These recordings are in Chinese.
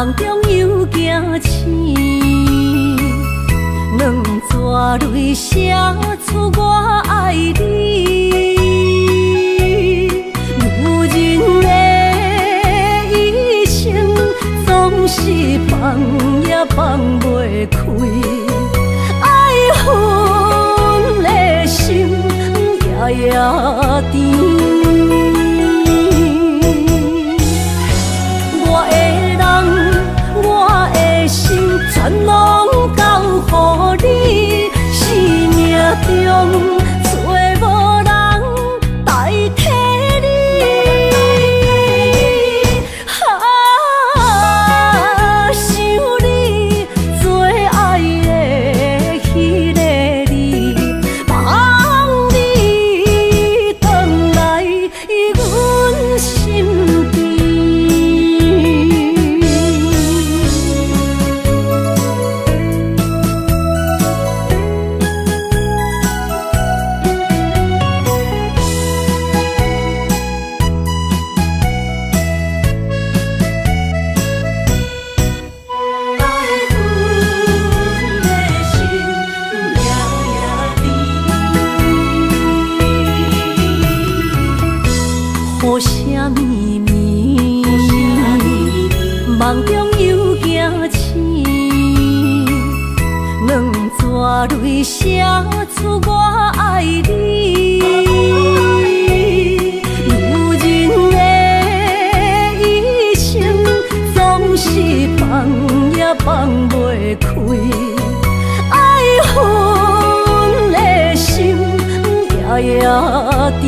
梦中又惊醒，两纸泪写出我爱你。女人的一生总是放也放袂开，爱恨的心夜夜甜。全拢交予你，生命中找无人代替你。想你做爱的迄个你，望你回来阮身边。雨声绵绵，梦中又惊醒，两纸泪写出我爱你。女人的一生总是放也放袂开，爱恨的心夜夜甜。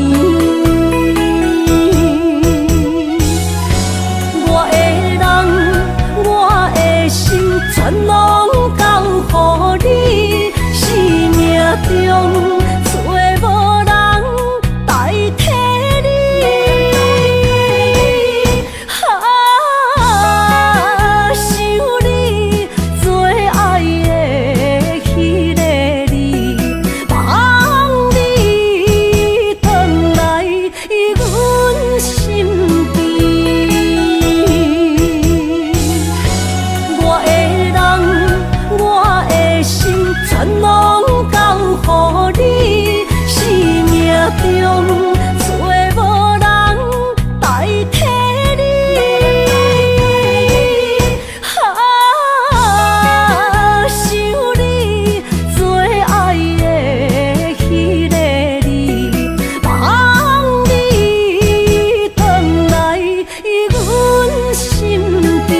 全拢交予你，生命中找无人代替你。想你做爱的迄个你，望你回来阮身边。全拢交予你，生命中找无人代替你。想你做爱的迄个你，望你回来阮身边。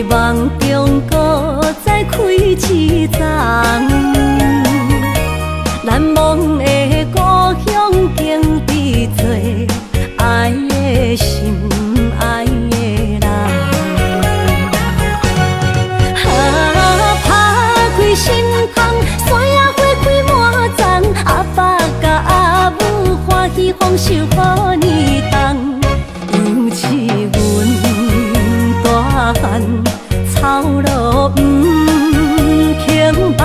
梦中搁再开一丛，难忘的故乡经比做爱的心爱的人。打开心窗，山野花开满丛，阿爸甲阿母欢喜丰收好年冬，尤其阮大汉。草路不轻放，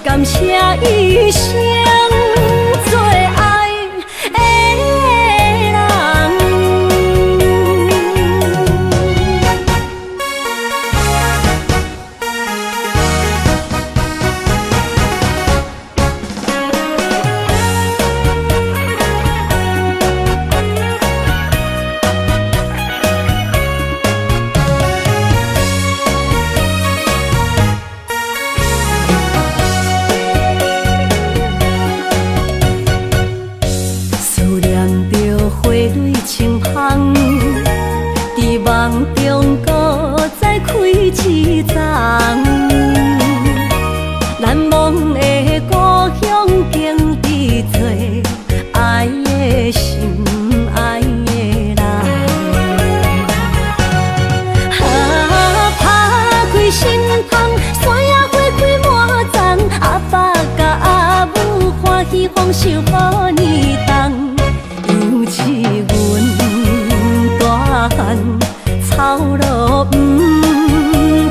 感谢一生做爱的人。梦中搁再开一丛，难忘的故乡经历做爱的心爱的人。打开心窗，山野花开满丛，阿爸甲阿母欢喜丰收好年冬，尤其阮大汉草路不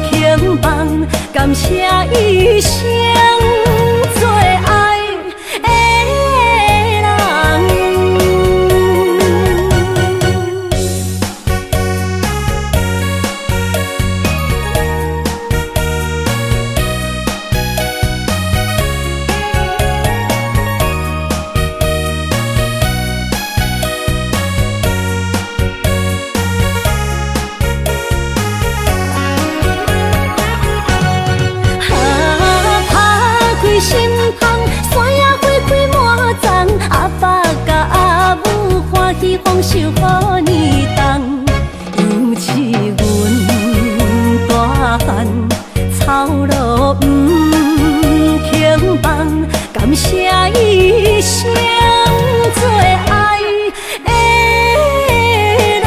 轻放，感谢一生做爱的人。心窗，山野花开满丛，阿爸甲阿母欢喜丰收好年冬，尤其阮大汉草路不轻放，感谢一生做爱的人。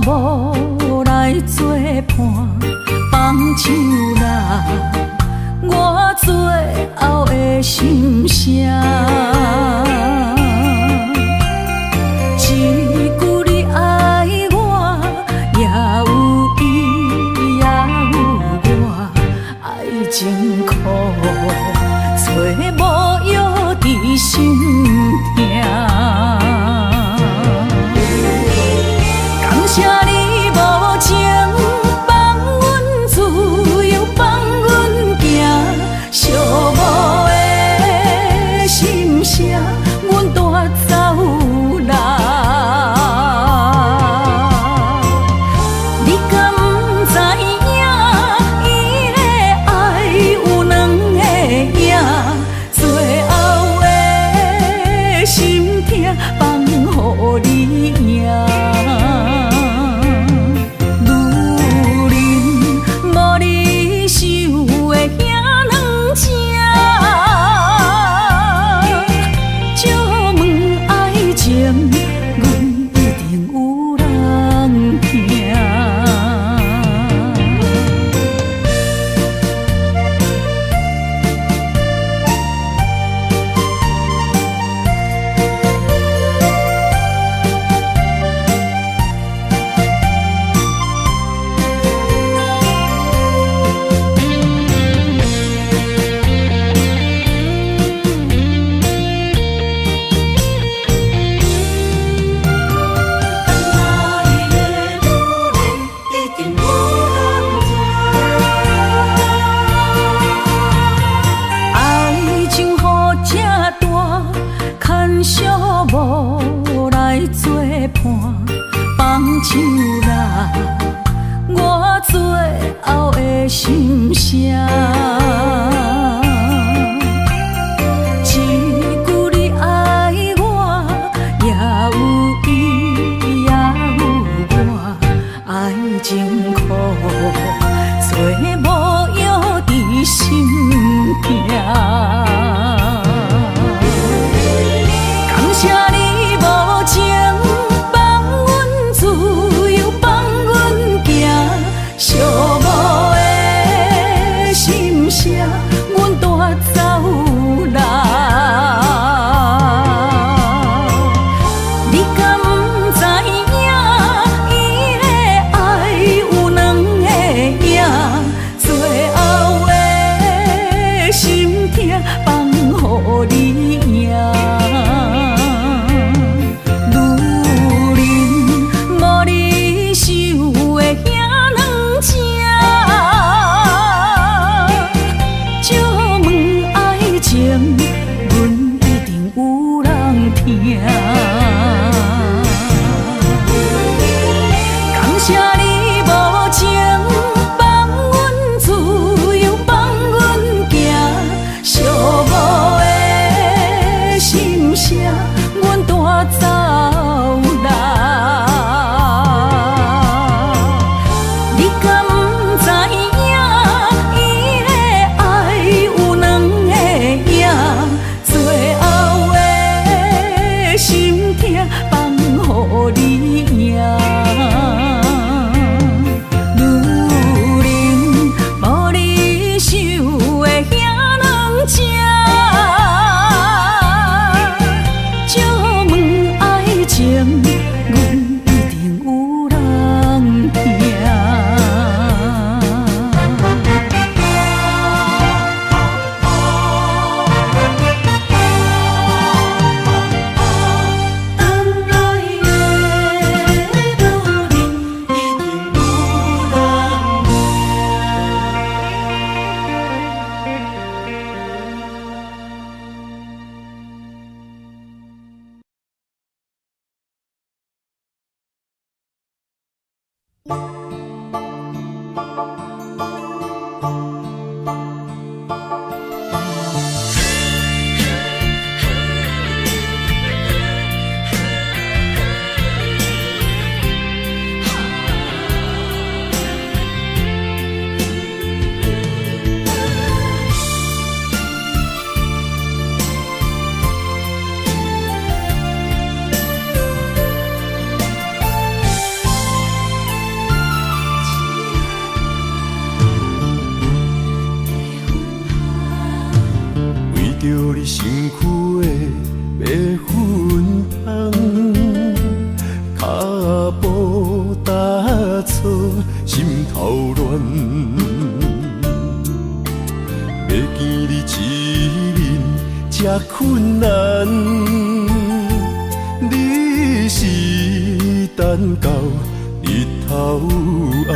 无来作伴，放手啦，我最后的心声。一句你爱我，也有伊，也有我，爱情苦，找无药伫心痛。感谢你无情，放阮自由，放阮行，寂寞的心声，阮带走啦。你敢不知影，伊的爱有两个影，最后的心痛放予你赢。无来作伴，放手啦，我最后的心声。一句你爱我，也有伊，也有我，爱情苦，做无药伫心痛。感谢你无情，放阮自由，放阮行，寂你身躯的白粉红，脚步踏错，心头乱。要见你一面这困难，你是等到日头暗，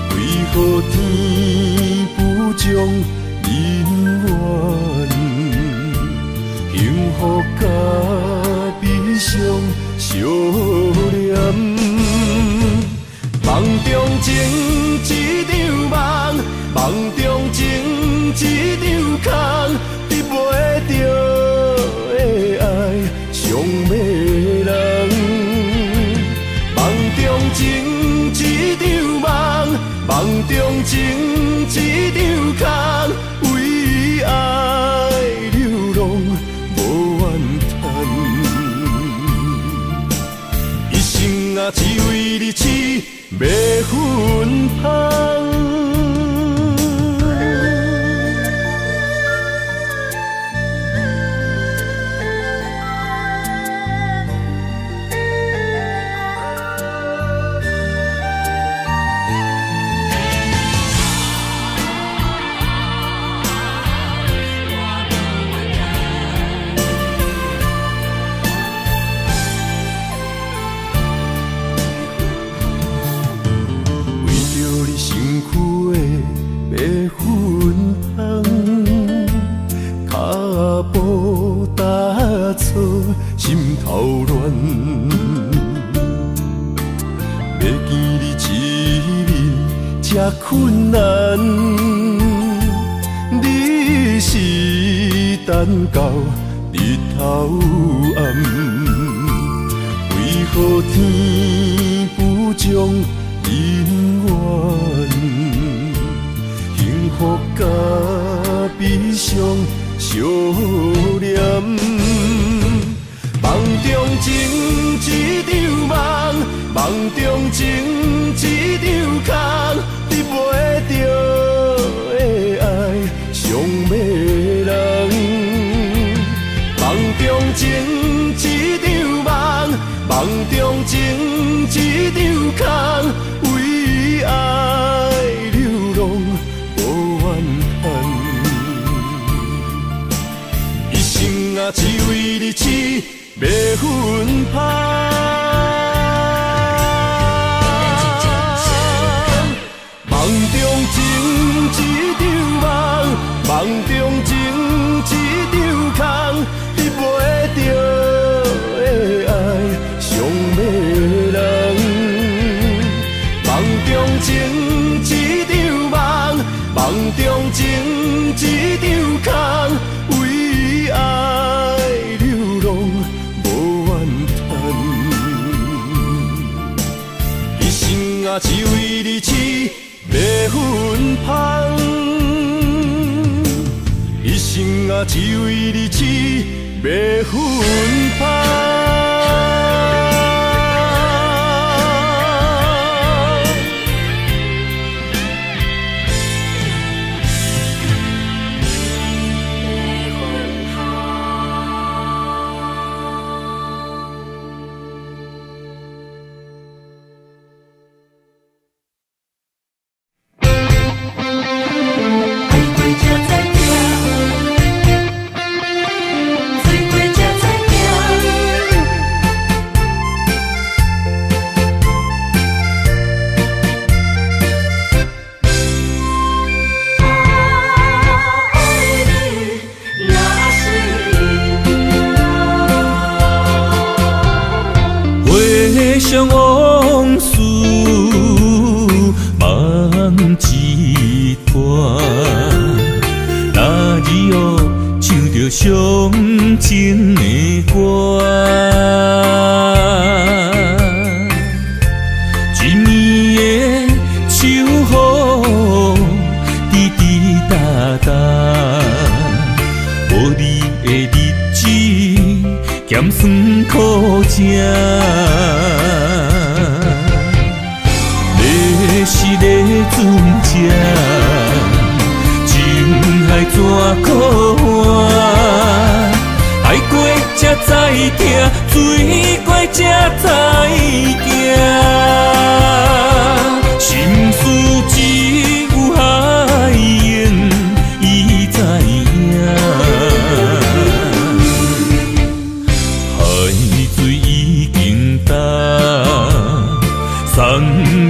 为何天不将人缘幸福甲悲伤相连？梦中情一场梦，梦中情一场空，得袂着的爱上迷人。梦中情一场梦，梦中情一场空，为爱流浪无怨叹，一生啊只为你痴迷粉香。心头乱，要见你一面这困难，你是等到日头暗，为何天不将人缘幸福甲悲伤相连？梦中情一场梦，梦中情一场空，得袂着的爱上迷人。梦中情一场梦，梦中情一场空，为爱流浪无怨叹，一生啊只为你痴迷粉香。梦中情一场梦，梦中情一场空，得袂着的爱上迷人。梦中情一场梦，梦中情一场空，为爱流浪无怨叹，一生啊只为你痴迷粉香，一生啊只为你痴迷粉香。想往事梦一段，那日哦唱着伤情的歌，一年的秋雨滴滴答答，无你的日子咸酸苦涩。是个船只，情海怎可换？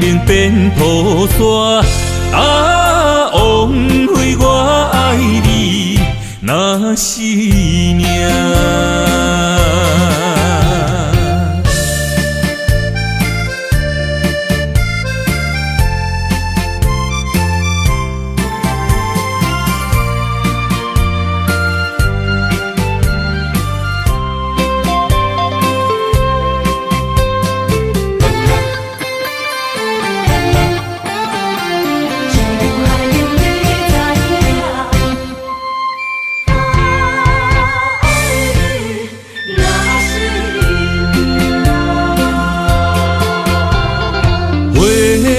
命变菩萨，枉费我爱你那是命。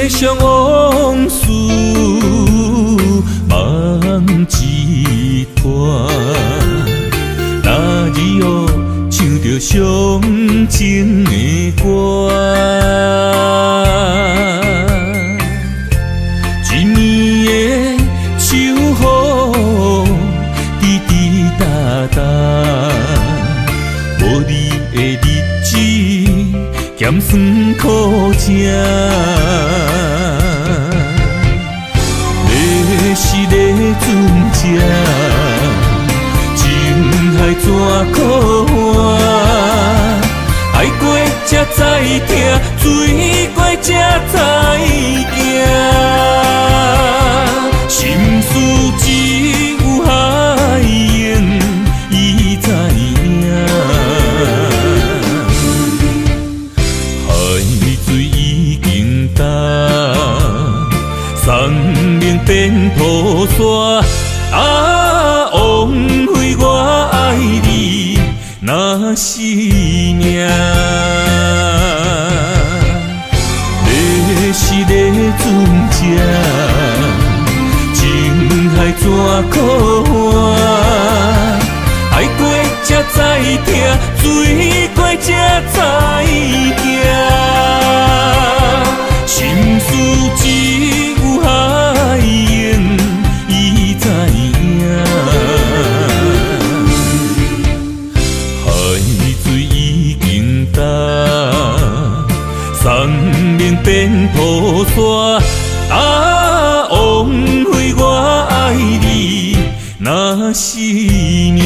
想往事梦一段，那日后唱着伤情的歌，一年的秋雨滴滴答答，无你的日子咸酸苦吃。是咧船只，情海怎可换？爱过才知疼，醉过才知惊。心事只有海燕伊知影，海水已经干。送命变菩萨，枉费我爱你那是命。要是咧船只，情海怎可换？爱过才知疼，醉过才知惊。心事只有海燕伊知影，海水已经干，送命变菩萨，枉费我爱你那是命。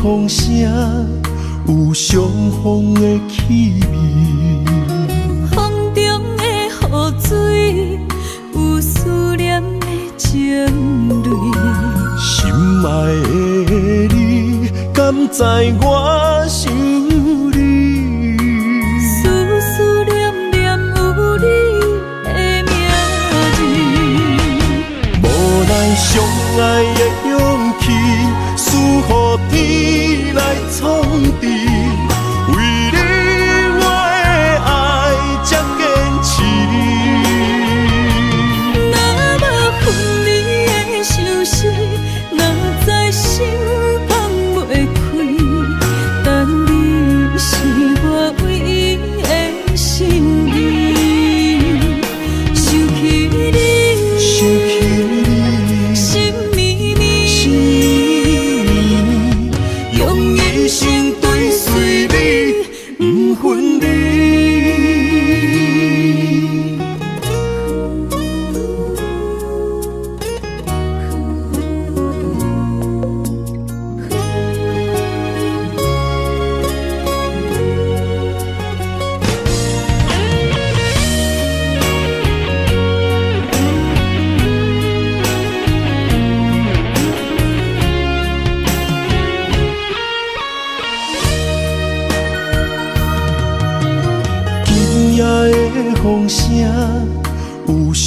风声有相逢的气味，风中的雨水有思念的情泪。心爱的你，敢知我想你？思念念有你的名字，无奈相爱的勇气，输予天来创治。为你我的爱才坚持。若无分离的相思，哪知心放袂开？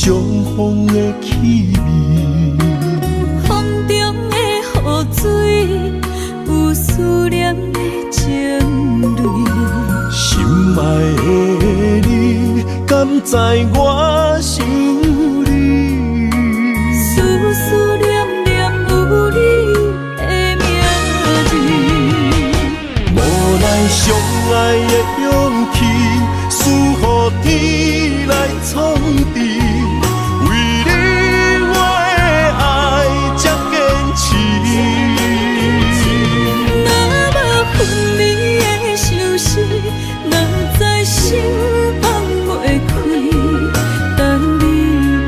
相逢的气味，风中的雨水，有思念的情泪。心爱的你，敢知我想你？思思念念有你的名字，无奈相爱的勇气，输予天来创治。为你我的爱才坚持。若无分离的相思，若在心放袂开。但你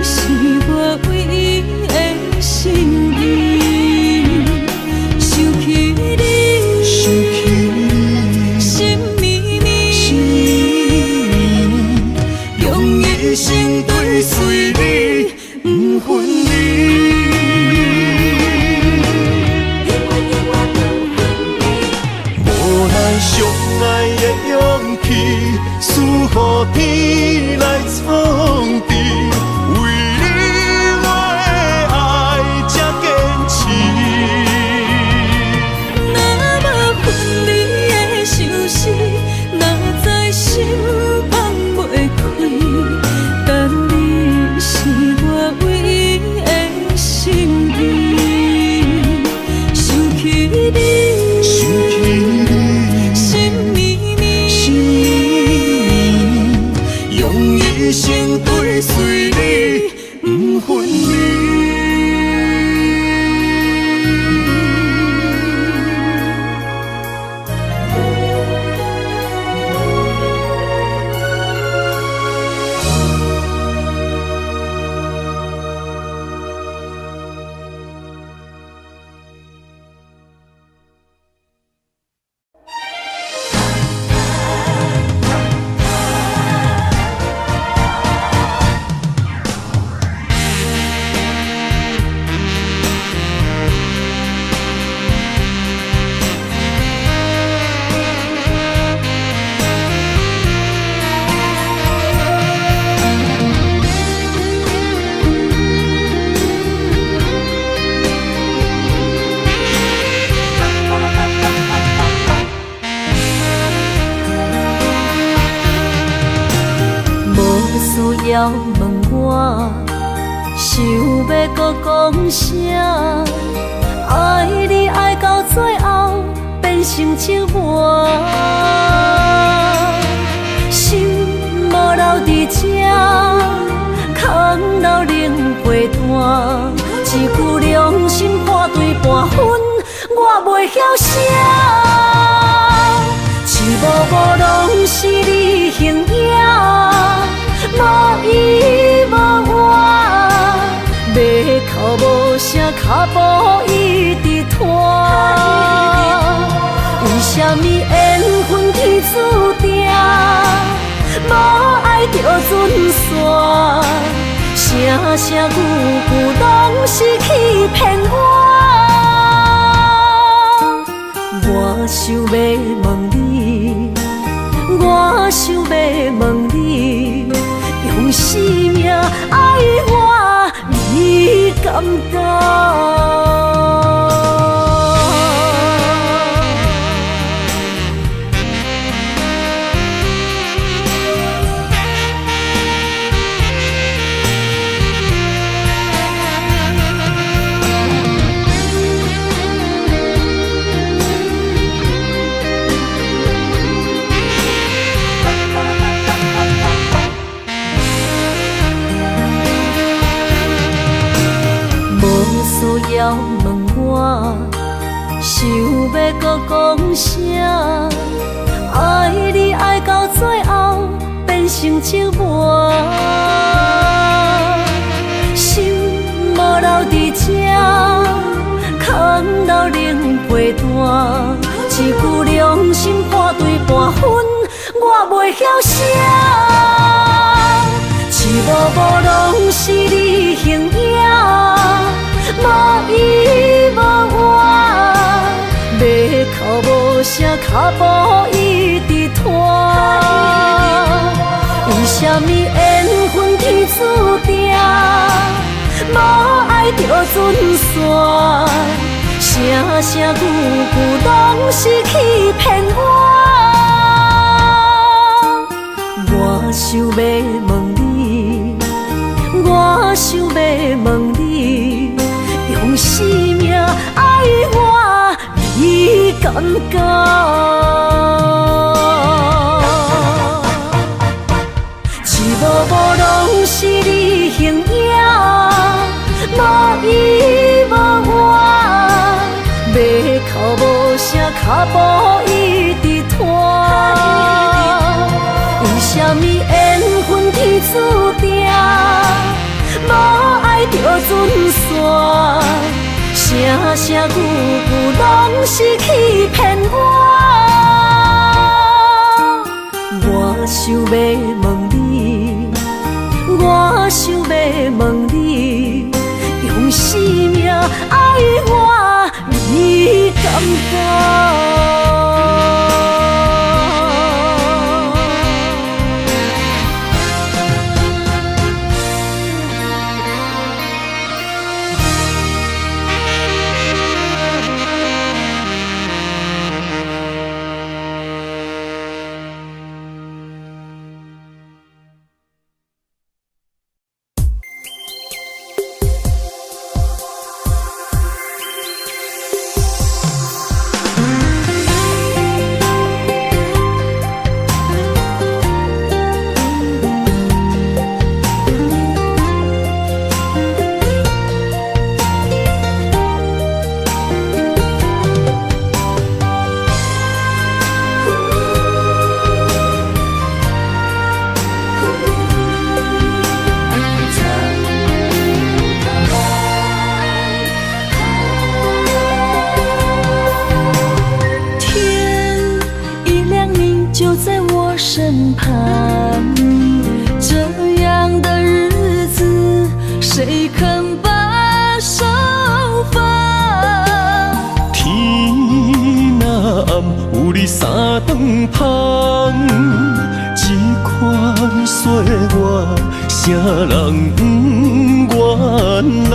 是我唯一的心意，想起你，心绵绵，用一生追随你，不分离。无奈相爱的勇气，输予天来创治。为你我的爱才坚持。若无分离的相思，若在心放袂开。但你是我唯一的心意，想起你，心绵绵，用一生追随你，不分离。需要问我，想要搁讲啥？爱你爱到最后变成寂寞，心无留伫这，空留冷陪伴。一句良心半对半分，我袂晓写。一幕幕拢是你形影。无依无我，马口无声，脚步一直拖。为什么缘分天注定，无爱就准线？声声句句拢是欺骗我。我想要问你，我想要问你。用生命爱我，你敢当？需要问我，想要搁讲啥？爱你爱到最后变成寂寞，心无留伫这，空留冷陪伴。一句良心半对半分，我袂晓写。一幕幕拢是你形影。无依无我，马口无声，脚步一直拖。为什么缘分天注定，船线，声声句句拢是欺骗我。我想要问你，我想要问你，用生命爱我，你敢敢？一幕幕拢是你形影，无依无我，要哭无声，脚步一直拖。为什么缘分天注定，无爱就船线，声声句句拢是欺骗我。我想要问你，我想要问你，用生命爱我，你敢敢？身旁，这样的日子谁肯把手放？天若暗，有你三顿香，这款岁月，谁人不愿揽？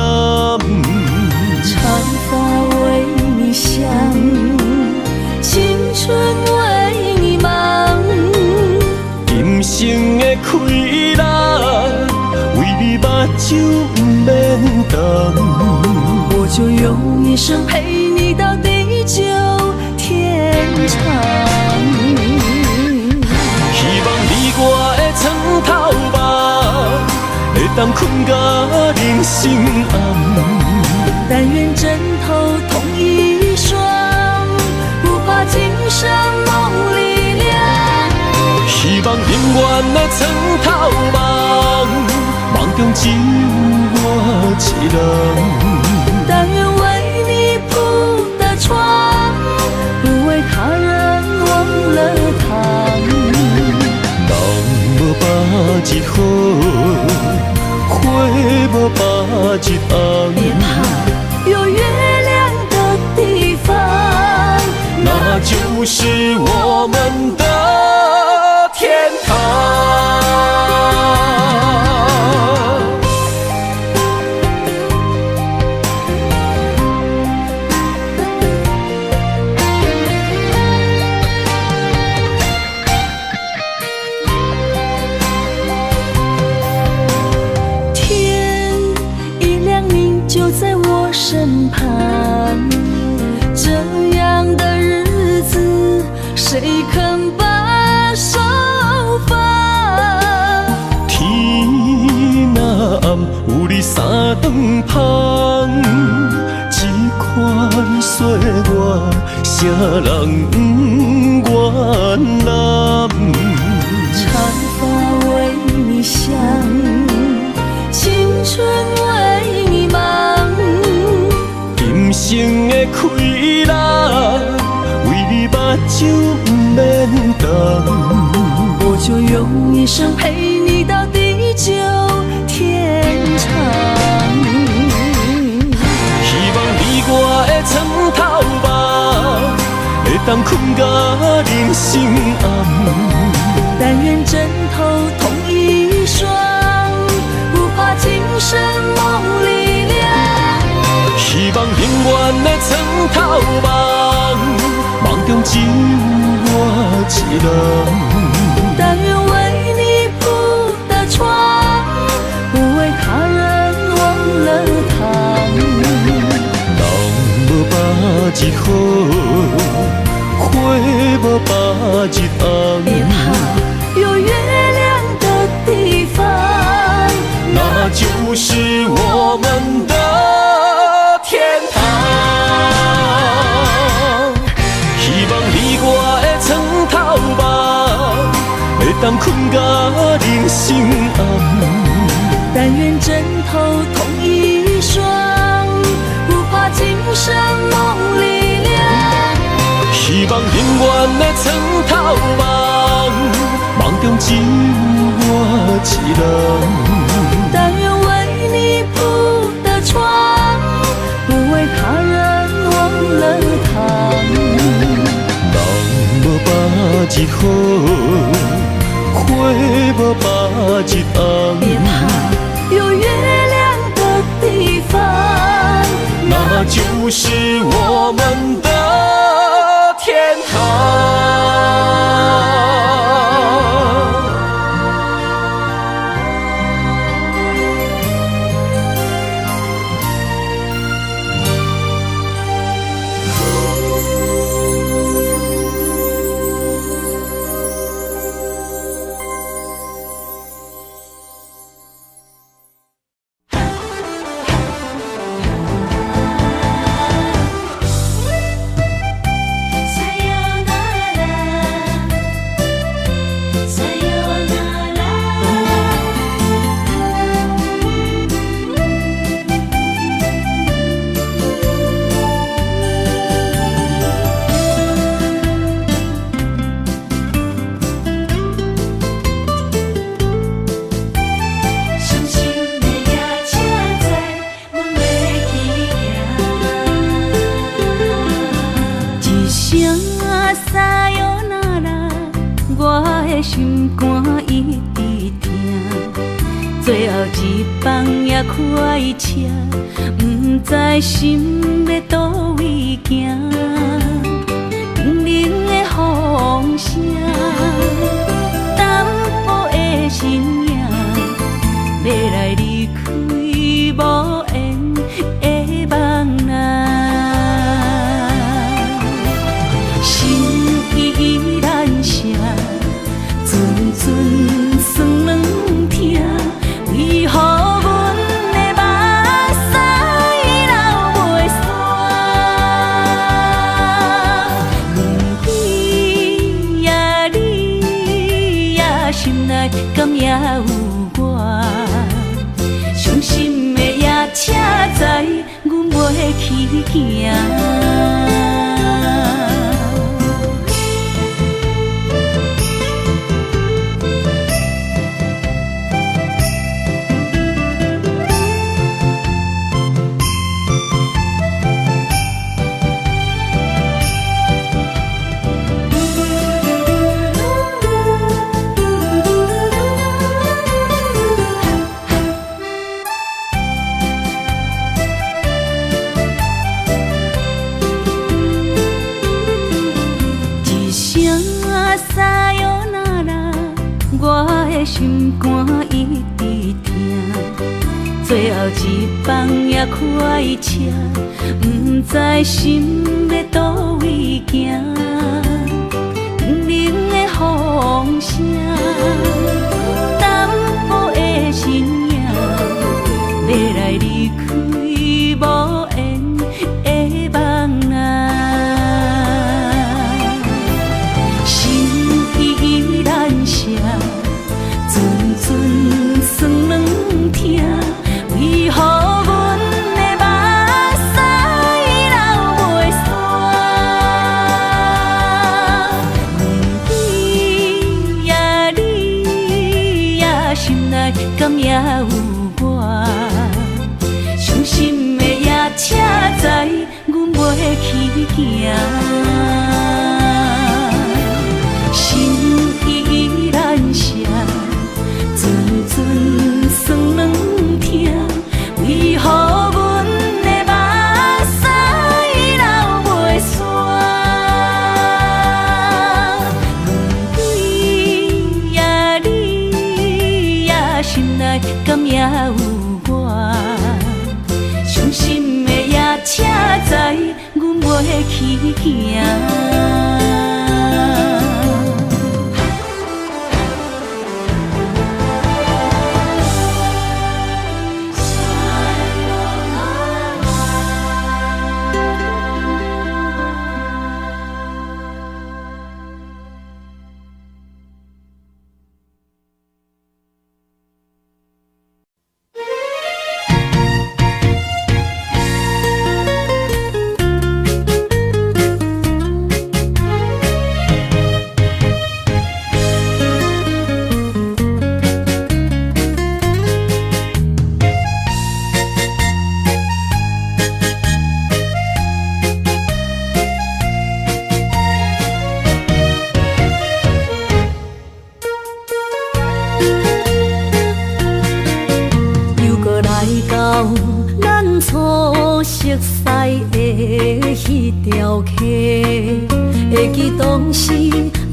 长发为你香，青春为你忙。今生的快乐，为你目睭不免干。我就用一生陪你到地久天长。希望你我的床头梦，会当困到人生暗。但愿枕头同一双，不怕今生梦里凉。希望永远的床头梦，梦中只有我一人。但愿为你铺的床，不为他人忘了躺。人无百日好，花无百日红。别怕，有月亮的地方，那就是我们的天堂。天一亮你就在我身旁，这样的日子谁肯把手放？天若暗，有你三顿香，这款岁月，谁人不愿揽？长发为你香，青春为你忙。今生的快乐，为你目睭不免干。我就用一生陪你到地久天长。希望你我的床头梦，会当困到人生暗。但愿枕头同一双，不怕今生梦里凉。梦，梦中只有我一人。但愿为你铺的床，不为他人忘了疼。人无百日好，花无百日红。别怕有月亮的地方，那就是我们的天堂。希望你我的床头梦，会当困到人生暗。但愿枕头同一双，不怕今生梦里凉。希望永远的床头梦，梦中只有我一人。但愿为你铺的床，不为他人忘了疼。人无百日好，花无百日红。别怕有月亮的地方，那就是我们的天堂。心肝一直疼，最后一放也开车，不知心要倒位行。冷冷的风声，淡薄的身影，要来离开无缘的梦啊，心依然舍。阵酸软痛，为何阮的目屎流袂煞？不知呀，你呀心内敢也有我？伤心的夜车载，阮袂去行。心肝一直疼，最后一放也开车，不知心要倒位行。冷冷的风声，淡薄的身影，要来离开无缘的梦啊，心依然舍。阵酸软痛，为何阮的目屎流袂煞？不知呀，你呀心内敢也有我？伤心的夜车载，阮袂去行。心依然舍。阵酸软痛，为何阮的目屎流袂行。初熟悉的迄条溪，会记当时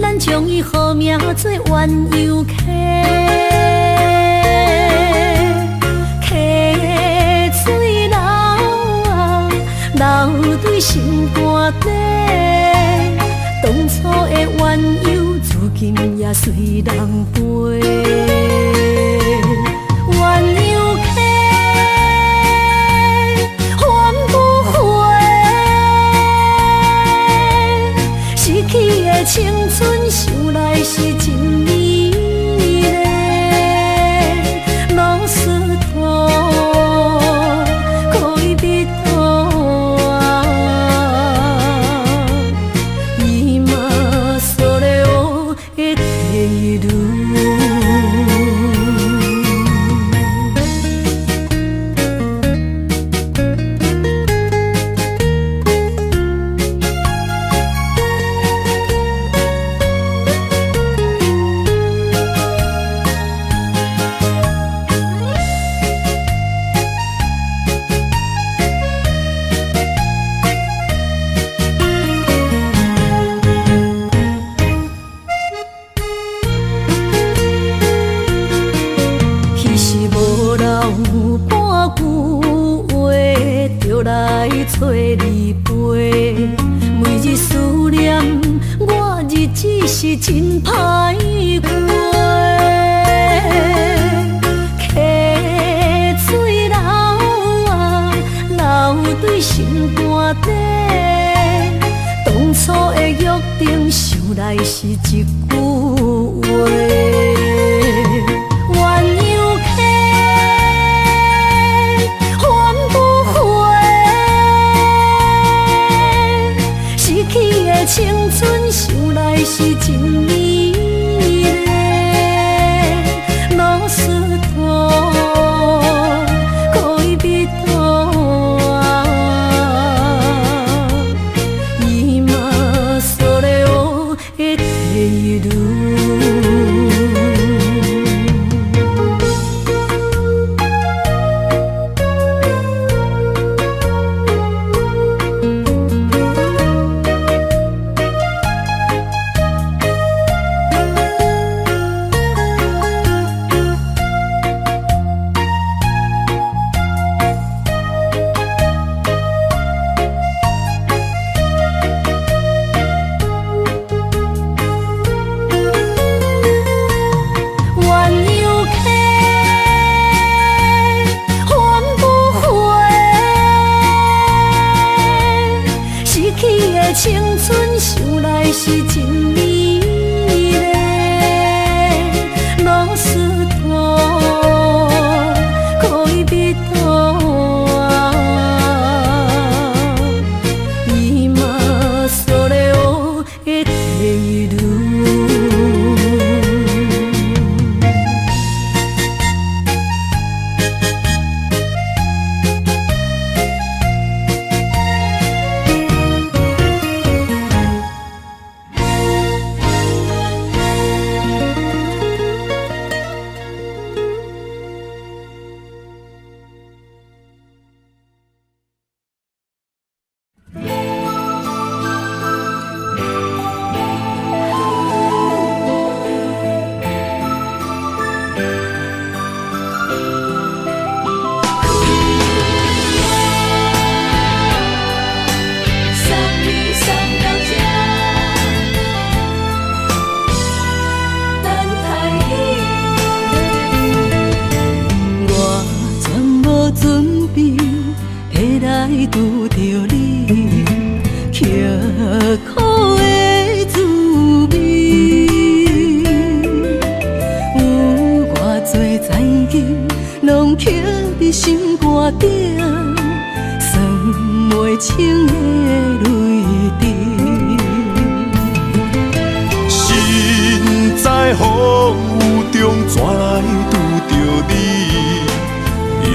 咱将伊号名做鸳鸯溪。溪水流啊，流对心肝底。当初的鸳鸯，如今也随人飞。青春想来是真美丽，老师徒可以比途啊，伊嘛所了的地路。找你陪，每日思念，我日子是真歹过。溪水流啊，流对心肝底。当初的约定，想来是一句话。青春想来是真美丽，老师徒可以比途啊，伊嘛所了的地路。青春想来是真美丽，老师徒可以比途啊，伊嘛所了的地路。准备，会来拄着你，刻苦的滋味。有偌多灾难，拢刻伫心肝顶，算袂清的泪滴。身在风雨中，怎来拄着你？用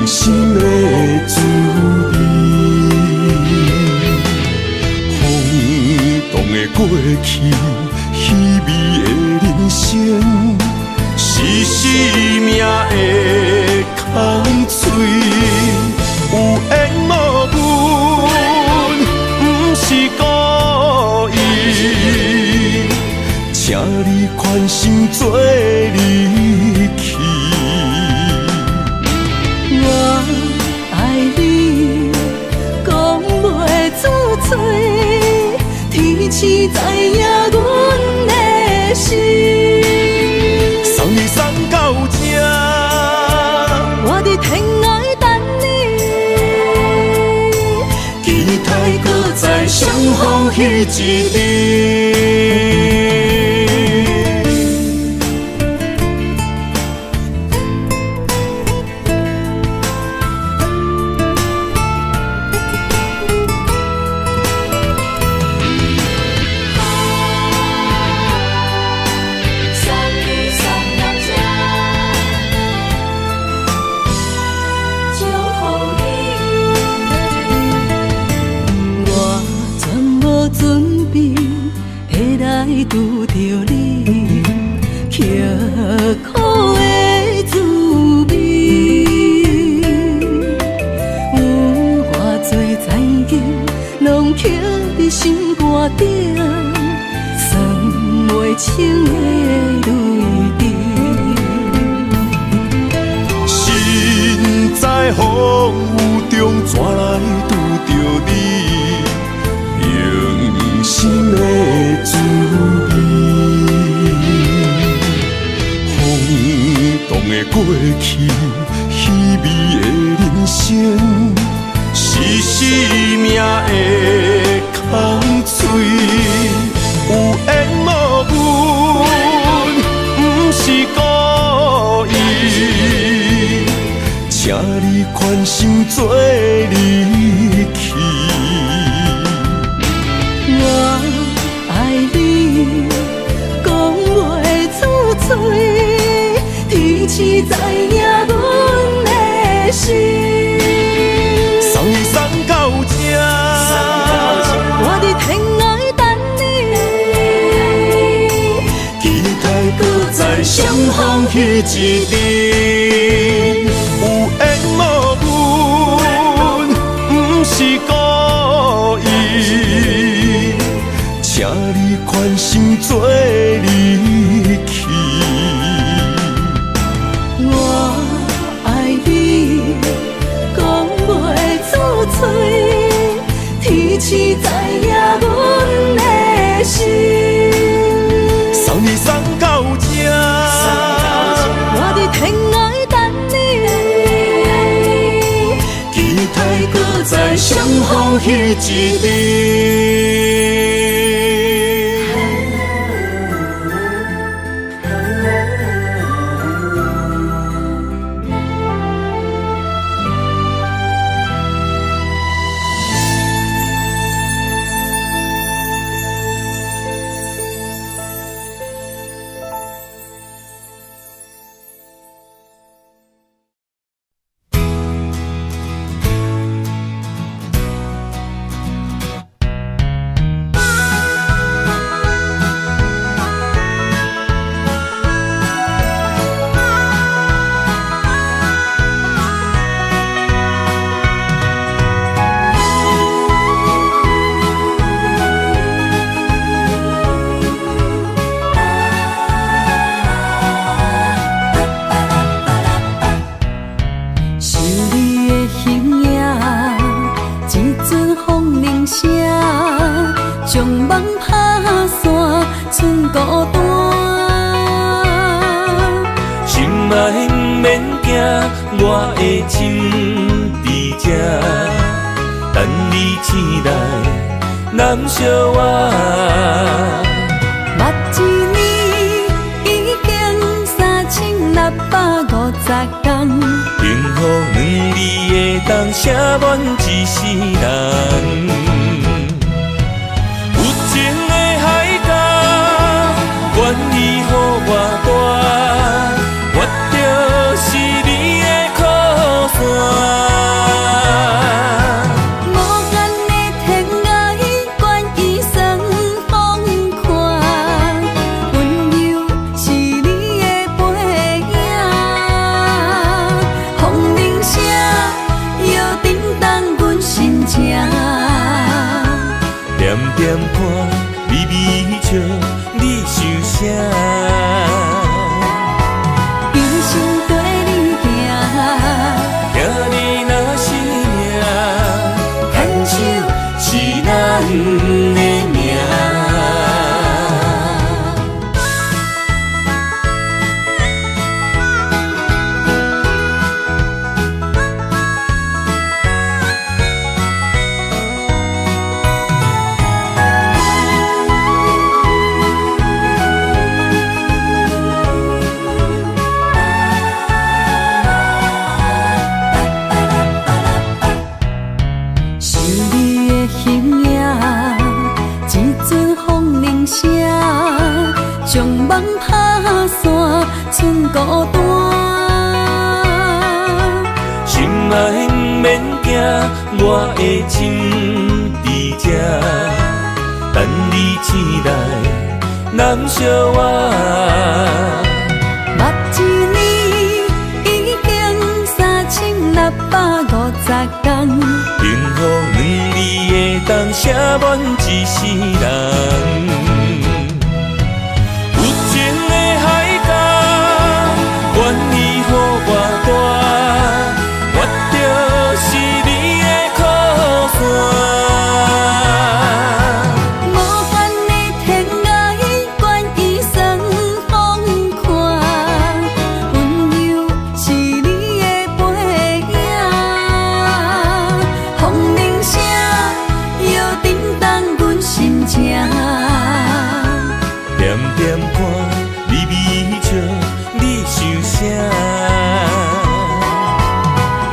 心的滋味，轰动的过去，稀微的人生，是生命的空嘴，有缘无分，不是故意，请你宽心做离去。我爱你，讲袂出嘴，天赐知影阮的心。送你送到这，我伫天涯等你，期待搁再相逢彼一日。拄着你，刻苦的滋味。有偌多灾难，拢刻伫心肝顶，算袂清的泪滴。身在风雨中，怎来拄着你？用心的滋味，轰动的过去，稀微的人生，是生命的空嘴，有缘无分，不是故意，请你宽心做离去。我爱你，讲袂出嘴，天赐知影阮的心。送你送到这，我伫天涯等你，期待搁再相逢彼一日。有缘无分，不是故意，请你宽心做离去。我爱你，讲袂出嘴，天赐知影阮的心。送你送到这，我伫天涯等你，期待搁再相逢彼一日。我的心伫这，等你醒来，难相偎。目一年已经3650天，幸福两字的当写满一世人。有情的海角，愿意予我大，我就是你的靠山。无间的天涯，愿意算风看，温柔是你的背影。风铃声摇叮当阮心情，点点看，微微笑，你想啥？一生跟你行，行你若是命，牵手是咱的命。想你的形影，一阵风铃声，将梦拍散，剩孤单。心爱不免惊，我的心伫这，等你醒来，难相偎。目一年已经3650天，幸福两字的当写满一世人。有情的海角，愿意予我大，我就是你的靠山。无间的天涯，愿意算风看，温柔是你的背影。风铃声摇叮当阮心情，点点看，微微笑，你想啥？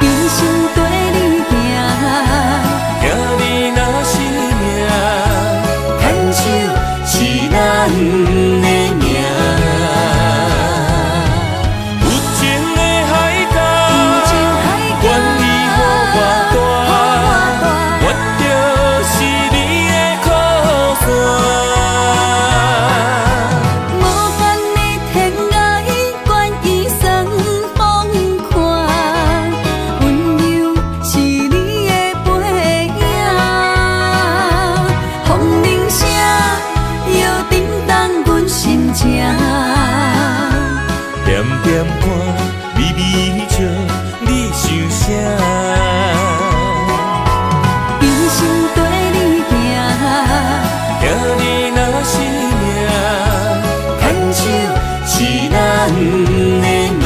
一生跟你行，行你若是命，牵手是咱的命。有情的海角，愿意予我大，我就是你的靠山。无间的天涯，愿意算风看，温柔是你的背影。风铃声摇叮当阮心情，点点看，微微笑，你想啥？一生跟你行，行你若是命，牵手是咱的命。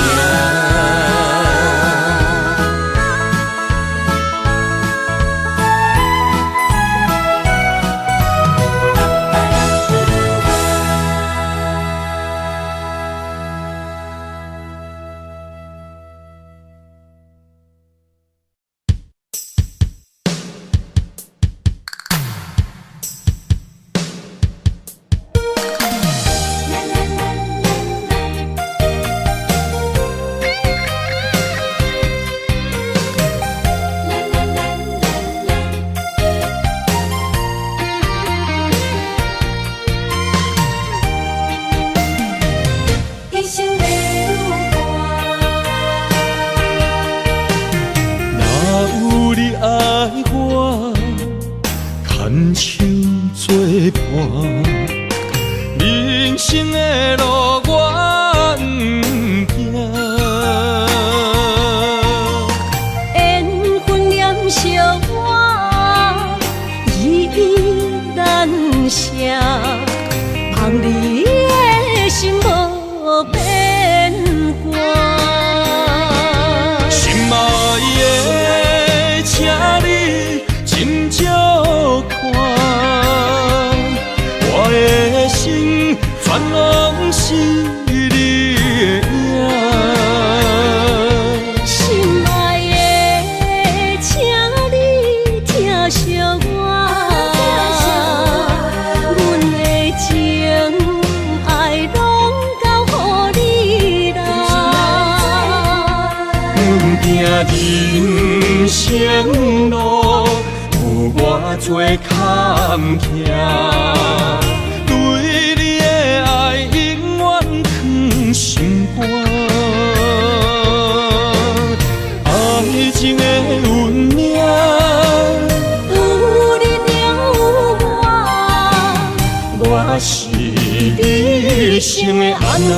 一生的路若有你爱我，牵手作伴，人生的路我不惊。缘分念相我，依依难舍，望你的心无变卦。心嘛是你的影。心爱的，请你疼惜我，阮的情爱拢交予你啦。行人生路有偌多坎坷，对你的爱永远藏心肝。爱情的运命，有你有我，我是你生的安那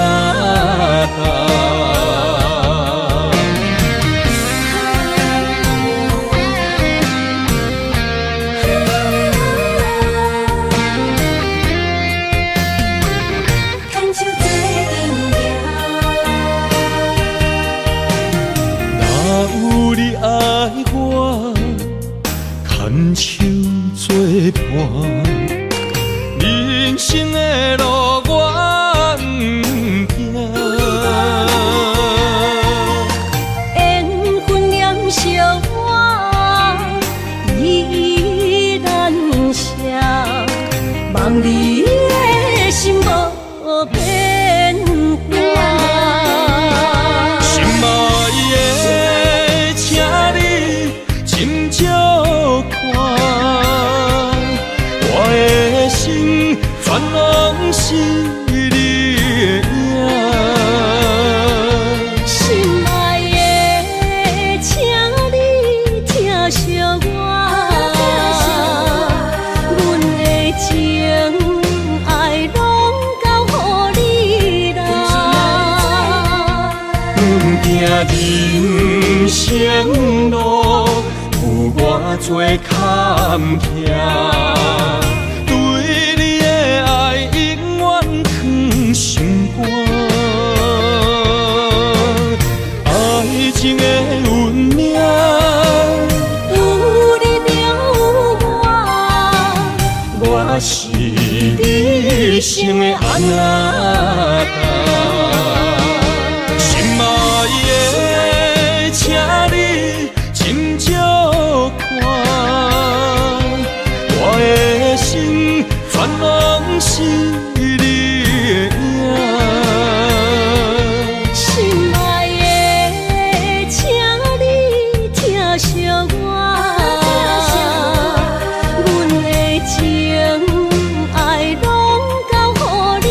达。有你爱我，牵手作伴，人生的路我不惊。缘分念惜我，依然写，望你的心无变化。心爱的，请你斟酌看，我的心全拢是你的影。心爱的，请你疼惜我，阮的情爱拢交予你啦。行人生路有偌多坎坷，对你的爱永远藏心肝。爱情的运命，有你有我，我是你生的安那达。心爱的，请你斟酌看，我的心全拢是你的影。心爱的，请你疼惜我，阮的情爱拢交予你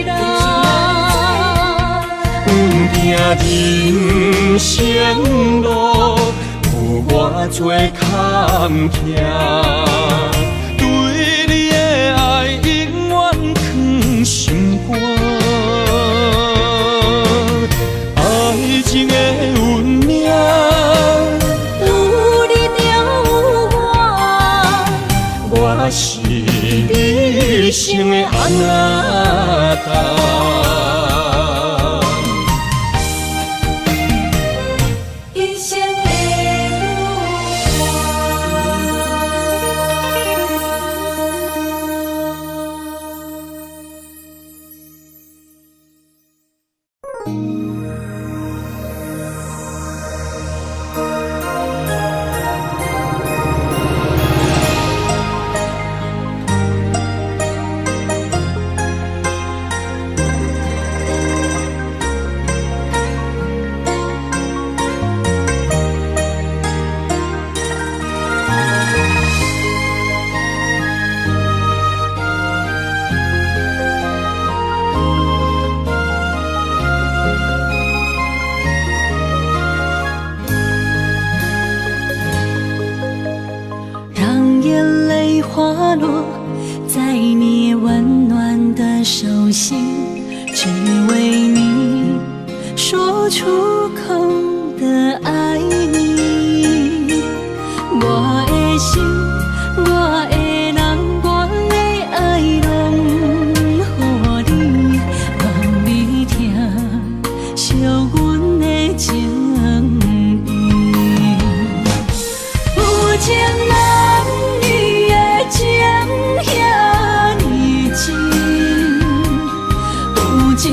啦。人生路有偌多坎坷，对你的爱永远藏心肝。爱情的运命，有你有我，我是你生的安那达。一生的让眼泪滑落在你温暖的手心，只为你说出口的爱你。我的心，我的人，我的爱拢予你，望你疼惜阮的情意。有情男女的情遐尼深，有情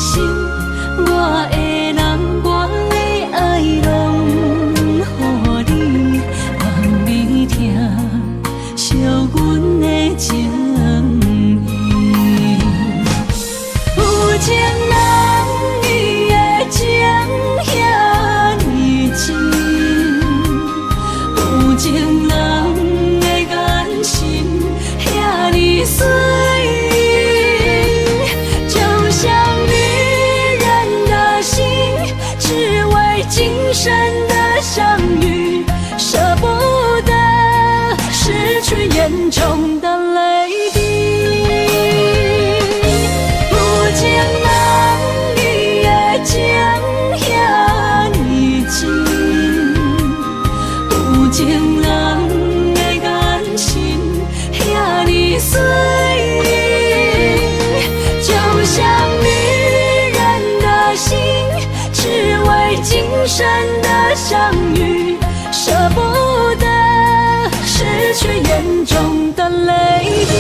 心，我的人，我的爱拢予你，望你听，惜阮的情意。有情人你的情遐尼真，有情人的眼神遐尼水。今生的相遇，舍不得失去眼中的泪滴。有情人你的情遐尼真，有情人的眼神遐尼水，就像女人的心。只为今生的相遇，舍不得失去眼中的泪滴。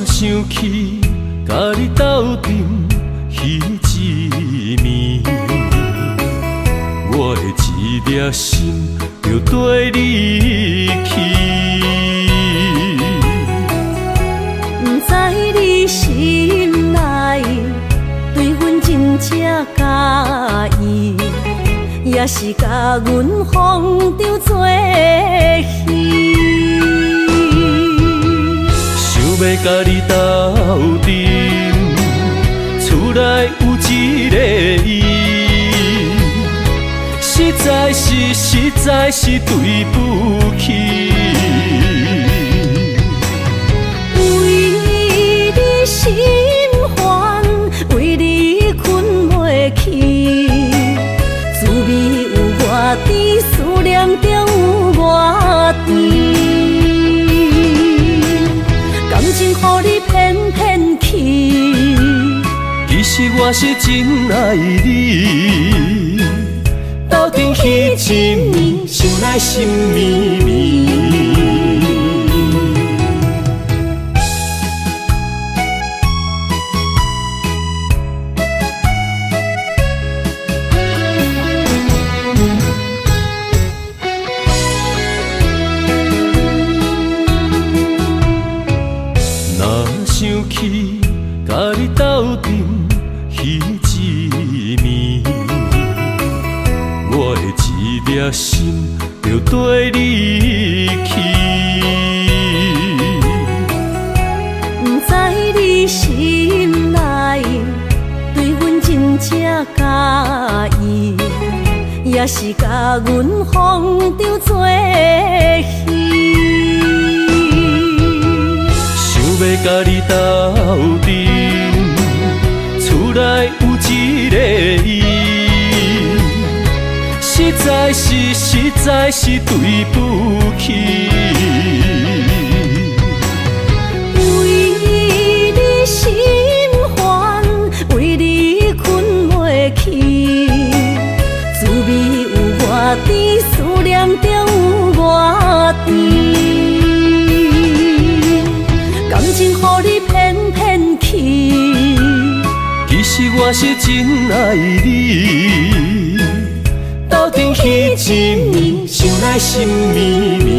想起甲你斗阵彼一暝，我的一粒心就跟你去。不知你心内对阮真正介意，也是甲阮放着做戏。要甲你斗阵，厝内有一个伊，实在是对不起。为你心烦，为你困袂去，滋味有偌甜，思念就有偌甜。感情予你骗骗去，其实我是真爱你，斗阵彼一暝，想来心绵绵。想起甲你斗阵彼一暝，我的一粒心就跟你去。不知你心内对阮真正介意，也是甲阮放着做戏。要甲你斗阵，厝内有一个伊，实在是对不起。为你心烦，为你困袂去，滋味有偌甜，思念就有偌甜。感情予你骗骗去，其实我是真爱你，斗阵彼一暝，想来心绵绵。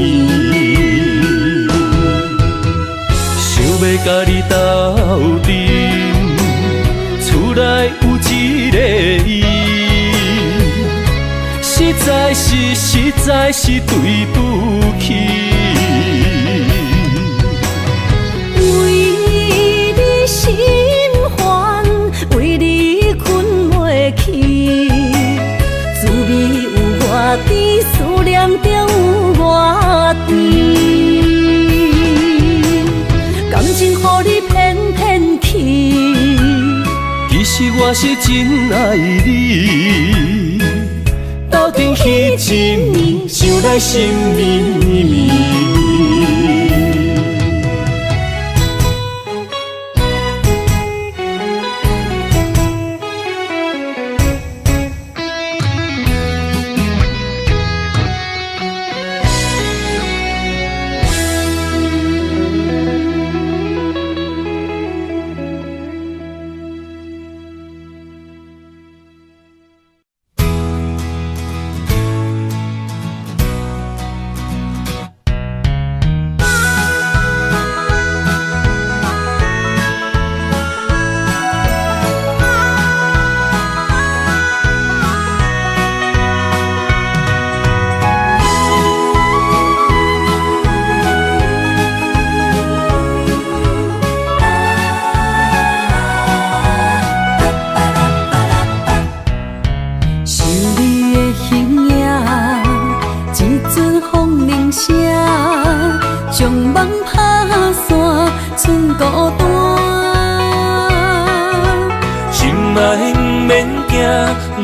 甲你斗阵，厝内有一个伊，实在是对不起。为你心烦，为你困袂去，滋味有偌甜，思念就有偌甜。感情予你骗骗去，其实我是真爱你，斗阵彼一年，想来心绵绵。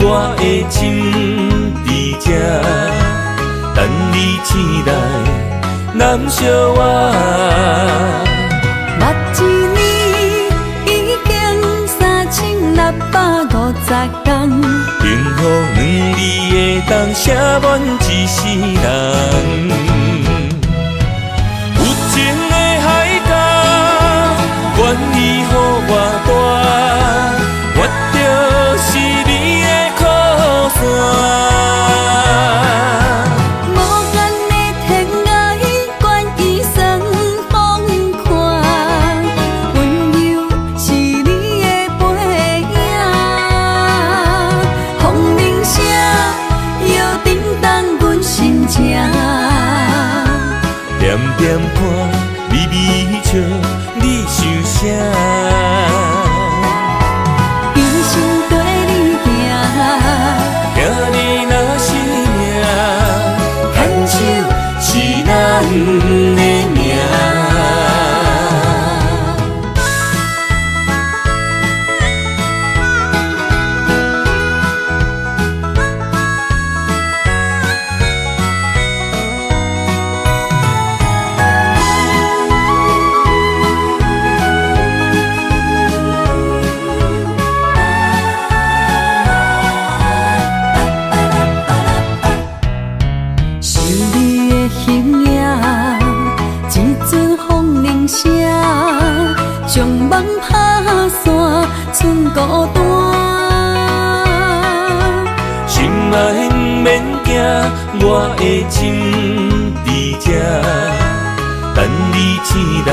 我的心伫这，等你醒来，难相我。目一年已经3650天，幸福两字会当写满一世人。有情的海角，愿意予我带，我就是你的靠山。点点看，微微笑，你想啥？一生跟你行，行你若是命，牵手是咱的命。将梦打散，剩孤单。心爱免惊，我的心伫这，等你醒来，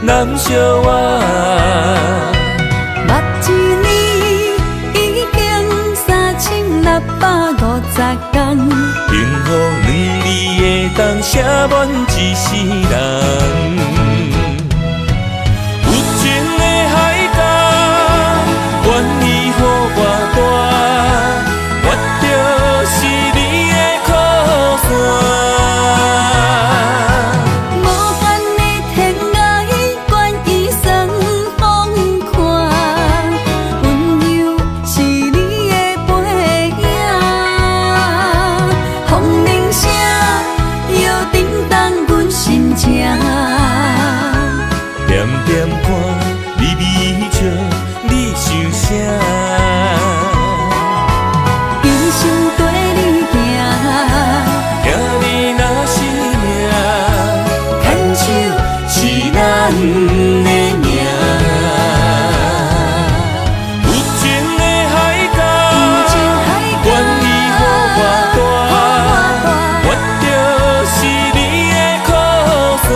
难相我。目一年已经3650天，幸福两字会当写满一世人。愿意予我带，我就是你的靠山。无限的天涯，愿意算风看，温柔是你的背影，风铃声摇叮当阮心情。点点看，微微笑。你想啥？一生跟你行，行你若是命，牵手是咱的命。有情的海角，愿意予我带，我就是你的靠山。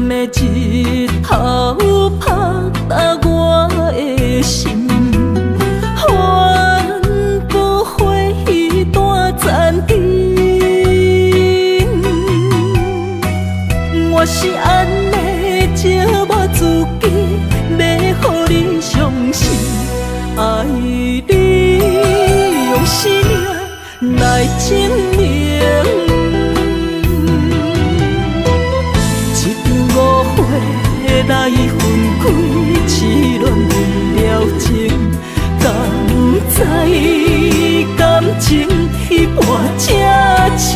念的日头拍打我的心，反复回忆大暂停。我是安尼折磨自己，要互你相信，爱你用生命来证明。来分开，痴恋为了情，敢知感情一半才深。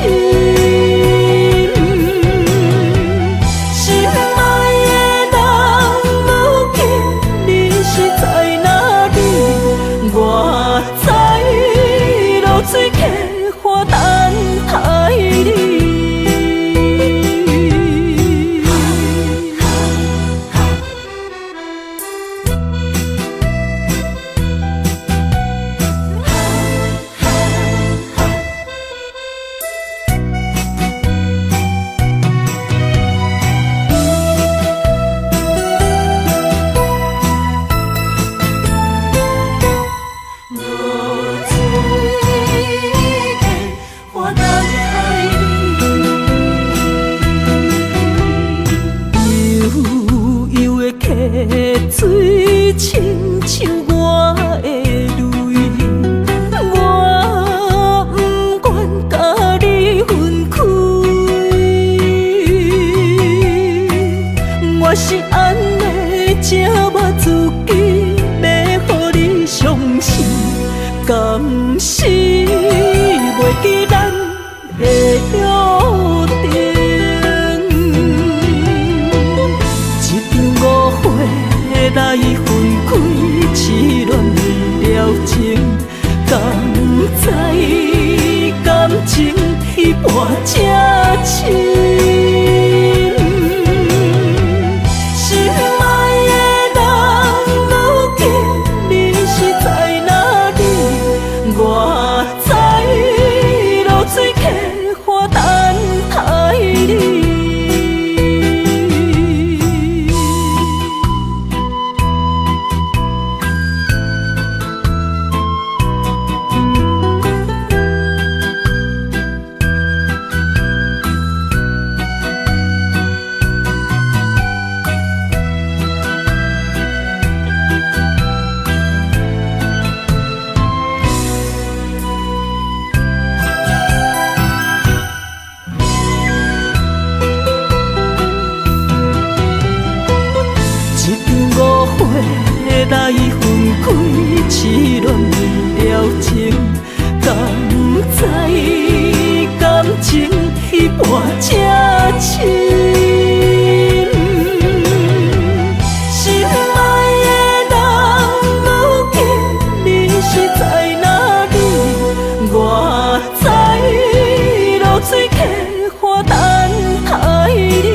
心爱的人，如今你是在哪里？我知露水客花等待你。水亲像我的泪，我不愿甲你分开。我是安尼折磨自己，要互你相信，敢是袂记咱的约定。来分开，痴恋为了情，敢知感情一半才深。心爱的人，如今你是在哪里？我知露水客花等待你。来分开，痴恋为了情，敢知感情一半才深。心爱的人，如今你是在哪里？我知露水客花等待你。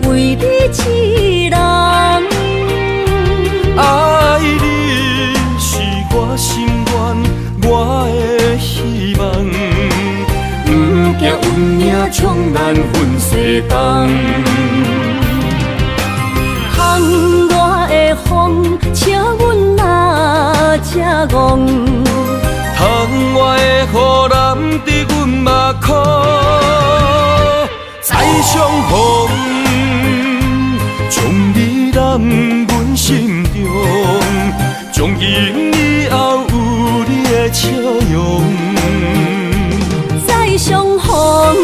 为你痴人，爱你是我心愿，我的希望。不惊运命冲咱分西东，窗外的风请阮哪只戆？窗外的雨淋伫阮目眶，再相逢。将你揽阮心中，从今以后有你的笑容。再相逢，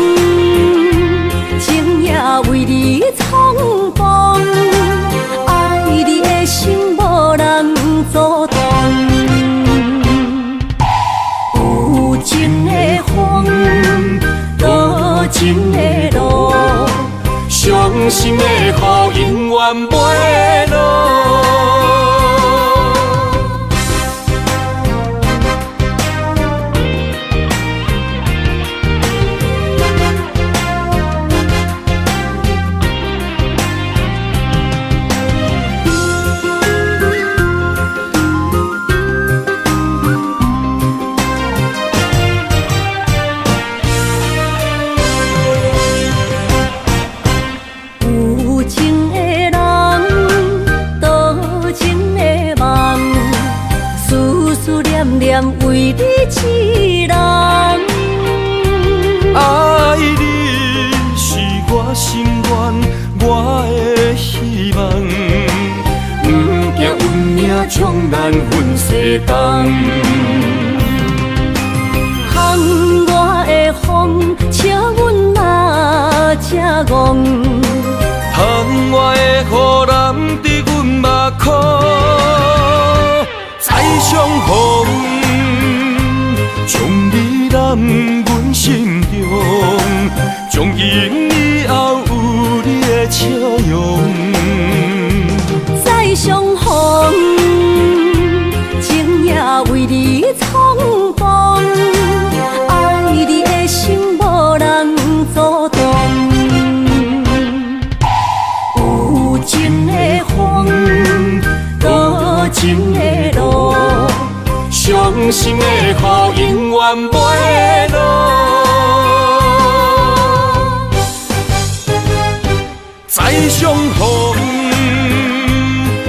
情也为你闯荡，爱你的心无人阻挡。有情的风，多情的路，伤心的雨永远袂落。为你一人，爱你是我心愿，我的希望。不惊运命冲咱分世东，风外的风，笑阮嘛正戆。窗外的雨淋伫阮目眶，再相逢。将你揽阮心中，从今以后有你的笑容。再相逢，情也为你闯荡，爱你的心无人阻挡。有情的风，多情的路，伤心的雨永远袂落。再相逢，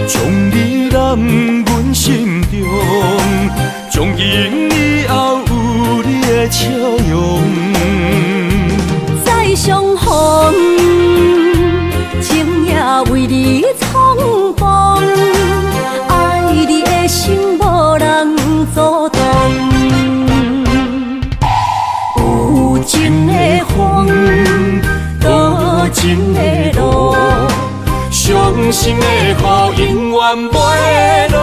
将你揽阮心中，从今以后有你的笑容。再相逢，情也为你闯荡，爱你的心无人阻挡。有情的风，多情的路，伤心的雨永远袂落。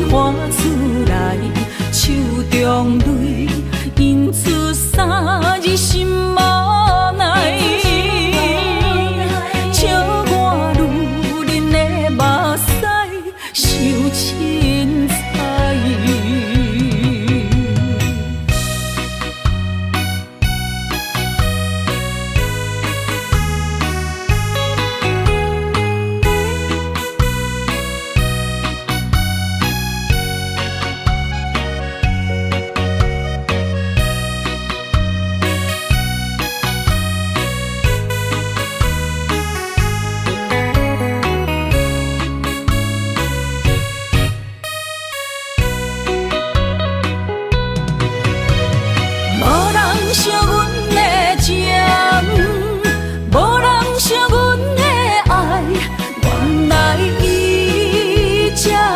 花出来，手中泪印出三字心无奈。笑我女人的目屎受凊彩。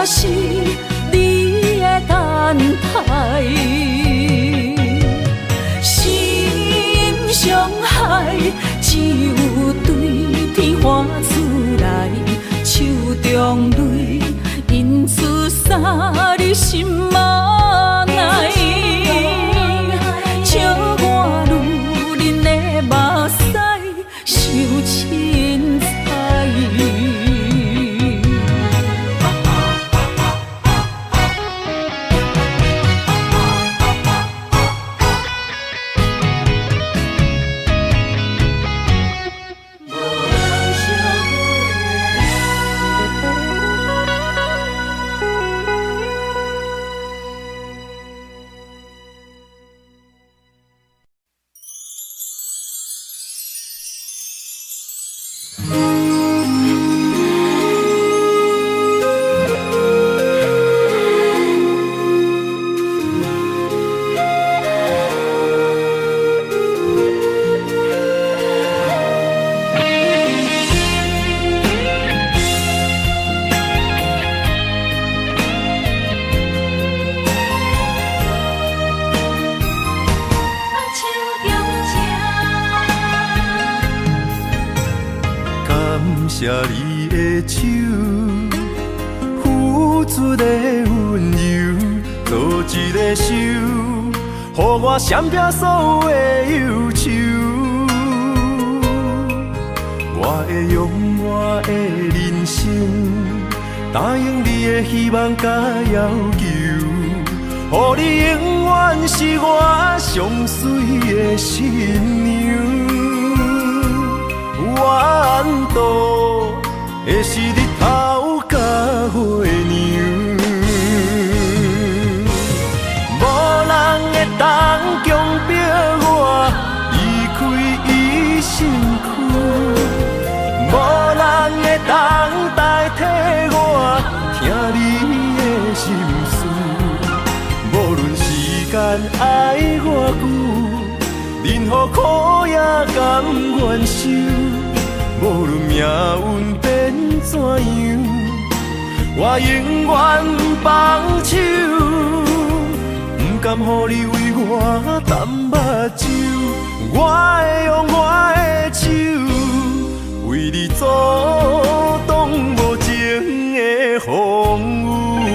是你的等待，心伤害只有对天花出来，手中泪印出三字心无奈。笑我女人的目屎受凊彩。谢你的手，付出的温柔，做一个手，予我闪避所有的忧愁。我会用我的人生，答应你的希望甲要求，予你永远是我上水的新娘。缘途会是日头甲月亮，无人会当强迫我离开伊身躯，无人会当代替我听你的心事。无论时间爱我久，任何苦也甘愿受。无论命运变怎样，我永远不放手，不甘予你为我淡目睭。我会用我的手，为你阻挡无情的风雨。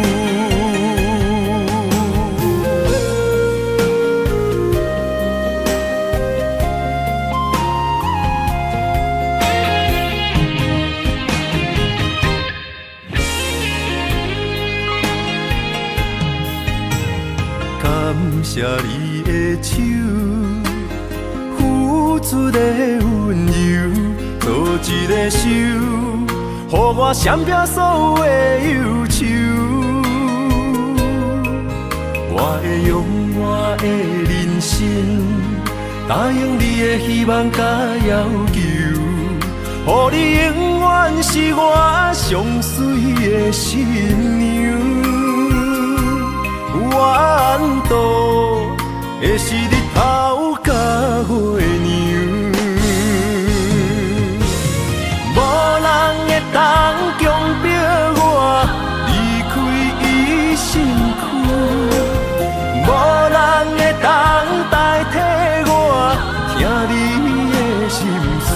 谢你的手，付出的温柔，做一个手，予我闪避所有的忧愁。我会用我的人生，答应你的希望甲要求，予你永远是我上水的新娘。缘途会是日头甲月亮，无人会当强迫我离开伊身躯，无人会当代替我听你的心事。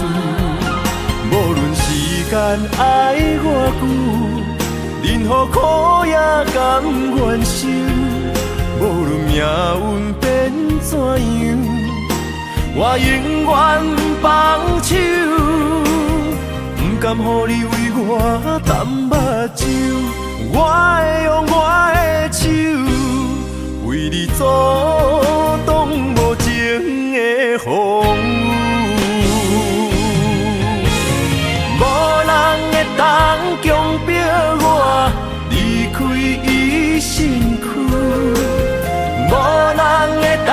无论时间爱我久，任何苦也甘愿受，无论命运变怎样，我永远放手，不甘予你为我担目睭。我会用我的手，为你阻挡无情的风雨。无人会当强迫我离开伊身躯，无人会当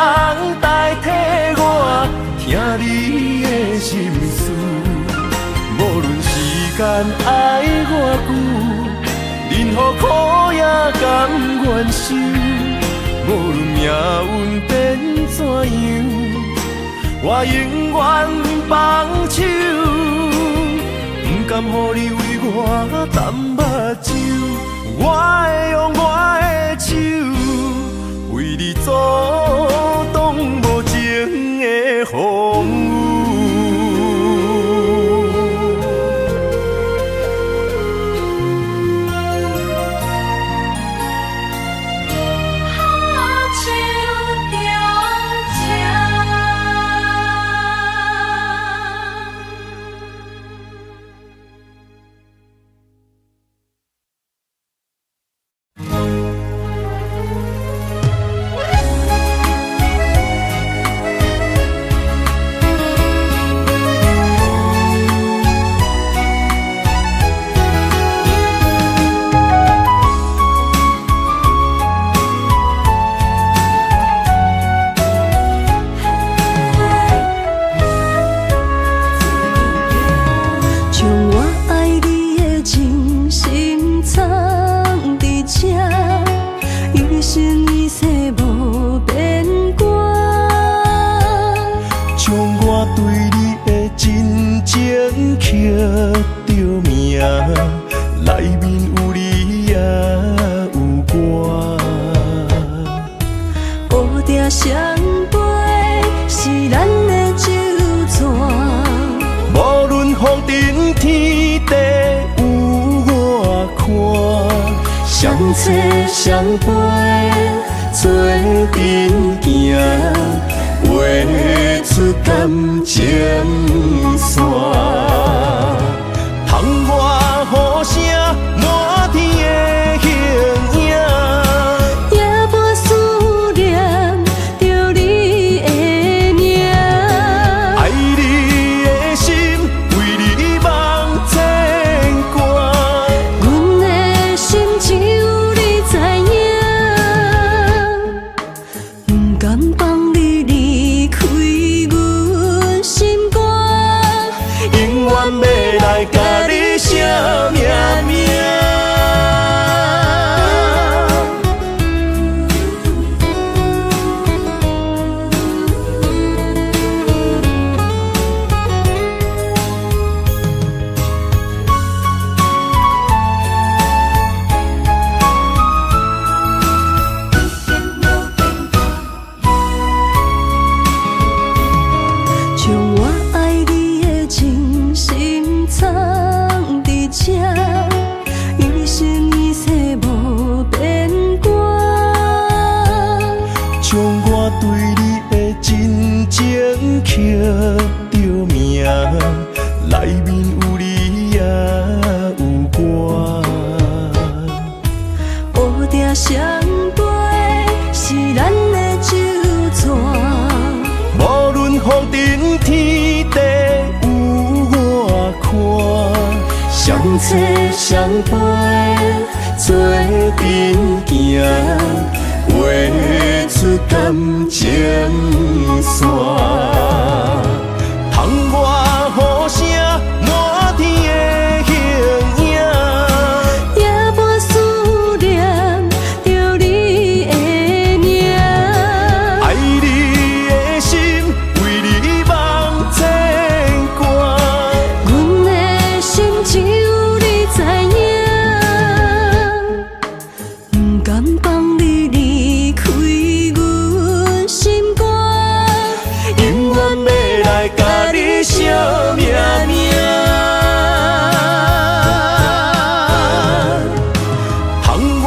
代替我听你的心事。无论时间爱我久，任何苦也甘愿受。无论命运变怎样，我永远放手。不甘予你为我担目睭，我会用我的手，为你阻挡无情的风雨。相陪做阵行，画出感情线。窗外雨声满天的形影，夜半思念着你的名。爱你的心为你梦牵挂，阮的心只有你知影。不甘放你离开阮心肝，永远要来甲你写命名。将我爱你的真心藏伫这，一生一世无变卦。将我对你的真情刻着名，内面有你也有我。乌定相陪是咱的酒泉。无论风尘天地有我看，相切相陪做阵行，画出感情线。窗外雨声满天的形影，夜半思念着你的名。爱你的心为你梦牵挂，阮的心只有你知影。不甘放你离开阮心肝，永远要来甲你写命名。窗外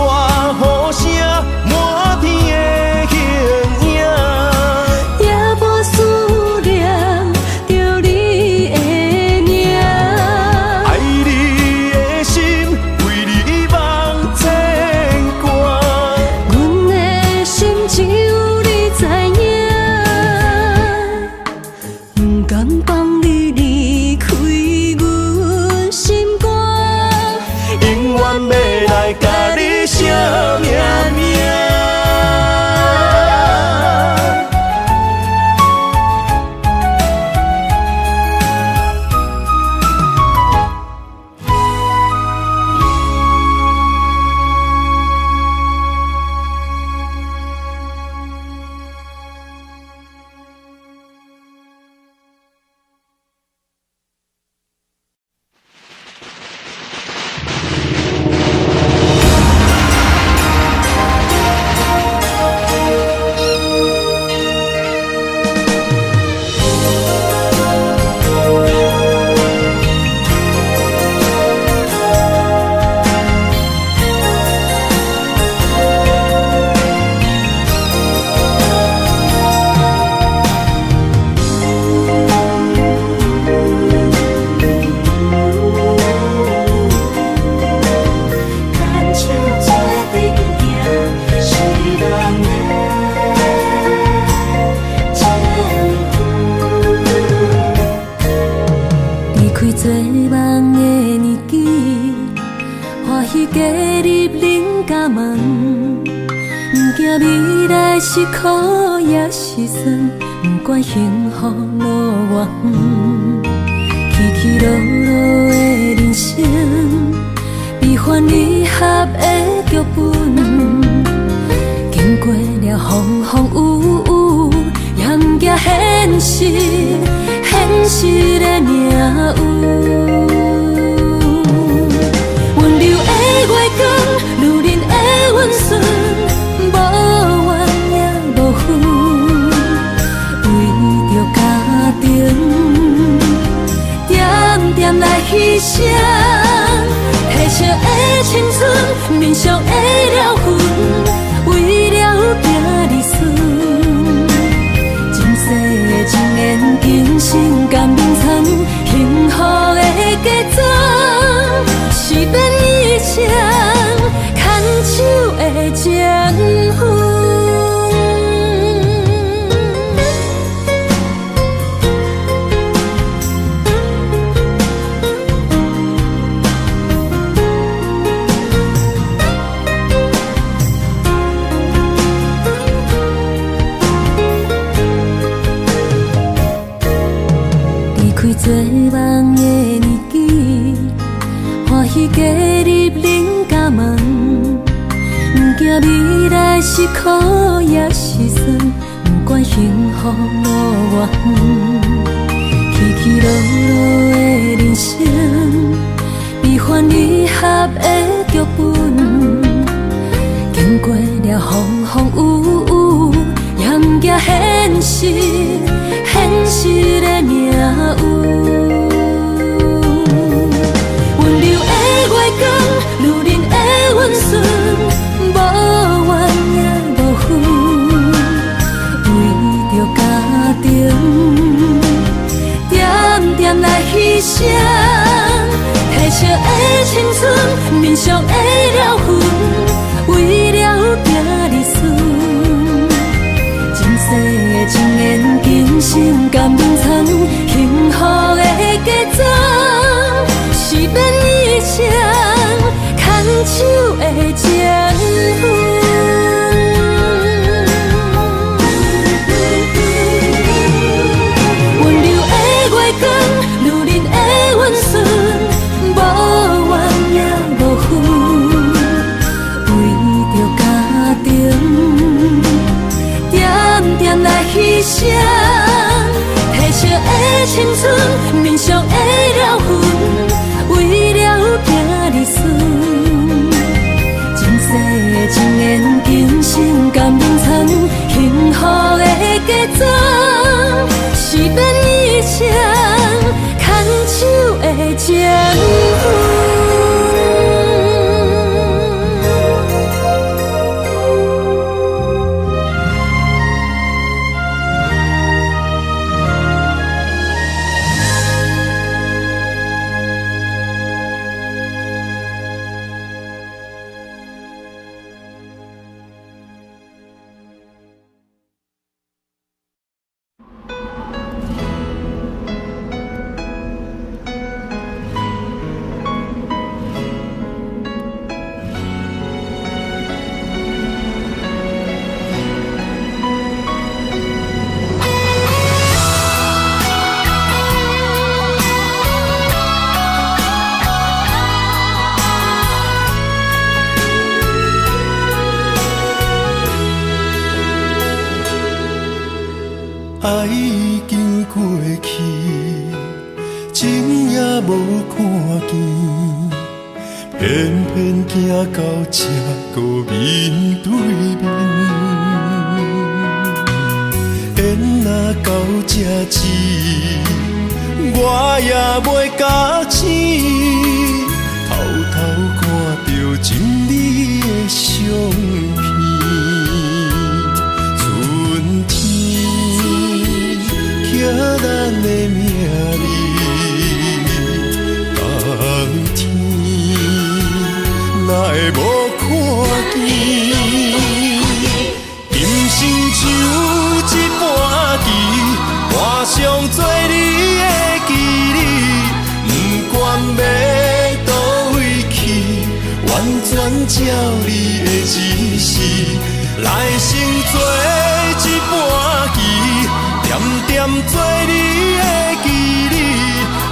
惊未来是苦也是酸，不管幸福路偌远，起起落落的人生，悲欢离合的剧本，经过了风风雨雨，也不惊现实，现实的命运。温柔的月光，女人的温顺，无怨也无恨，为着家庭，点点来牺牲。褪色的青春，面上的了痕，为了行日顺。前世的情缘，今生甘眠藏，幸福的家庄，是变一场牵手的情分。做梦的年纪，欢喜加入恁家门，不惊未来是苦也是酸，不管幸福路偌远，起起落落的人生，悲欢离合的剧本，经过了风风雨雨，也不惊现实，现实的命运。温柔的月光，女人的温顺，无怨也无恨，为着家庭，点点来牺牲。褪色的青春，面上的了痕，为了行日顺。前世的情缘，今生甘眠藏，幸福的家庄，是变一场牵手的情分。温柔的月光，女人的温顺，无怨也无恨，为着家庭，点点来牺牲。褪色的青春，面上的了痕，为了行日顺。前世的情缘，今生甘眠藏，幸福的家庄，是变一场牵手的情分。爱已经过去，情也无看见，偏偏行到这个面对面。缘若到这止，我也袂假醒，偷偷看到真美的相片。春天刻咱的名字，冬天哪会无看见？今生就一半棋，画上做你的记忆，不管要倒位去，完全照你的指示来。成做一盘棋，点点做你的记忆，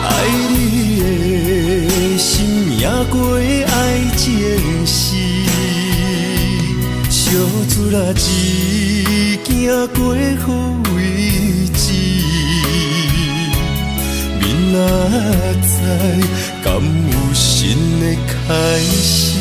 爱你的心也过爱情诗，小船啊一行过好位置，明仔载敢有新的开始？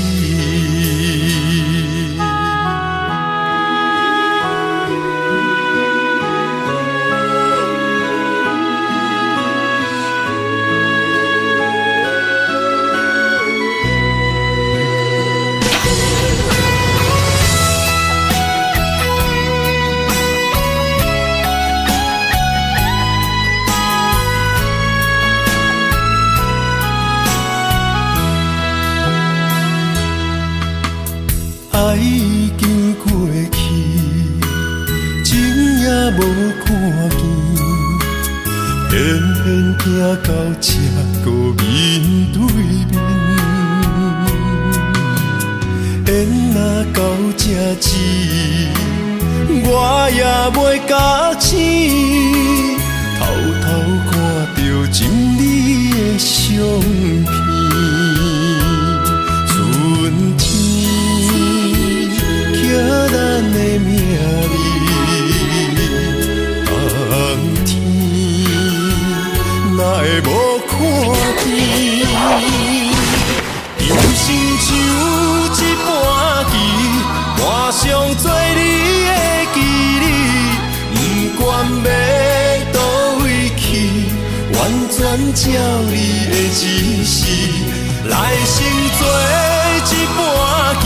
爱已经过去，情也无看见，偏偏行到这个面对面。缘若到这止，我也袂假醒，偷偷看到情侣的相片，春天。咱的名字，冬天哪会无看见？人生像一盘棋，换上做你的记忆，不管要倒位去，完全照你的指示，来成做一盘棋。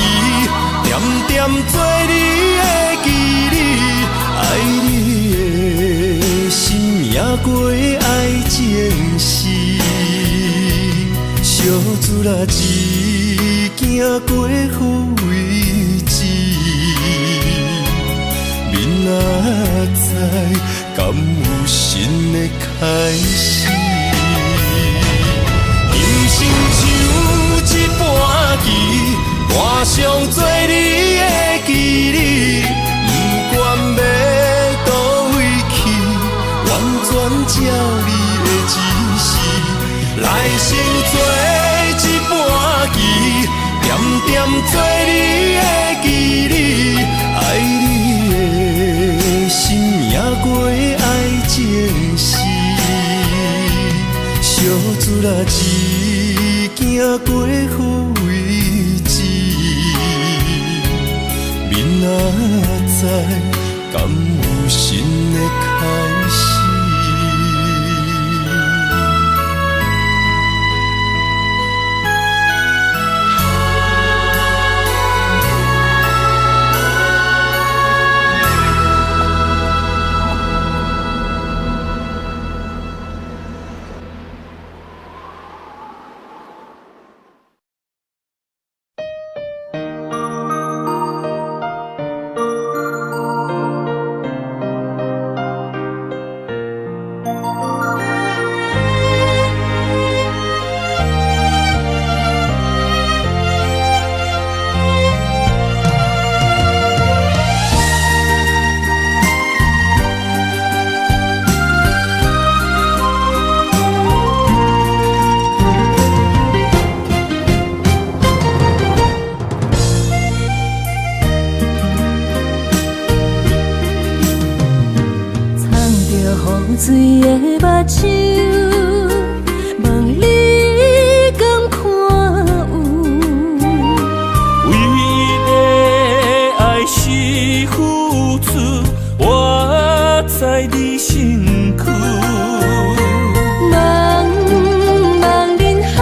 点点做你的记忆，爱你的心也过爱情诗，小船啊一行过好位置，明仔载敢有新的开始？人生像一盘棋。换上做你的记忆，不管要倒位去，完全照你的指示，来成做一盘棋，点点做你的记忆，爱你的心也过爱情诗，小船啊一行过好位。明仔载敢有新的开始？水的目睭，望你敢看有？为了爱是付出，我在你身躯。茫茫人海，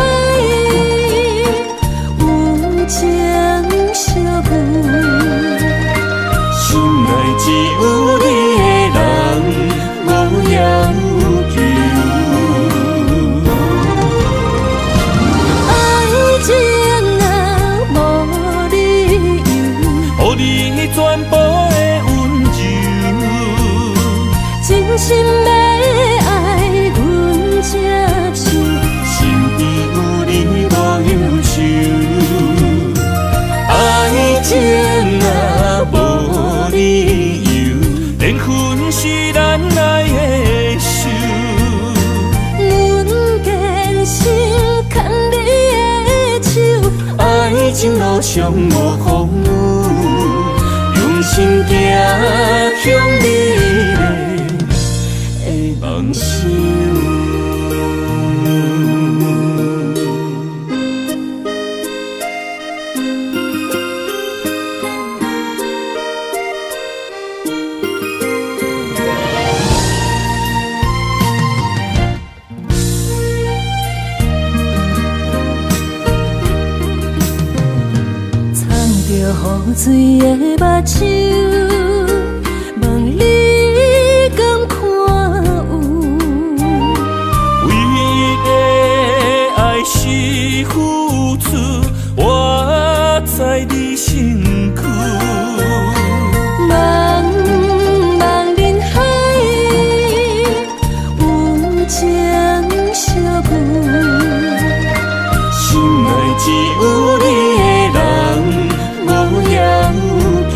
有情相伴，心内只有你的人。无要求，爱情若无理由，予你全部的温柔，真心要爱阮才像，身边有你无忧愁。爱情若无理上无风雨，用心行向美丽的梦想。雨水的目睭，望你敢看有？唯一的爱是付出，我在你身躯。茫茫人海，有情相伴，心内只有你的人。无要求，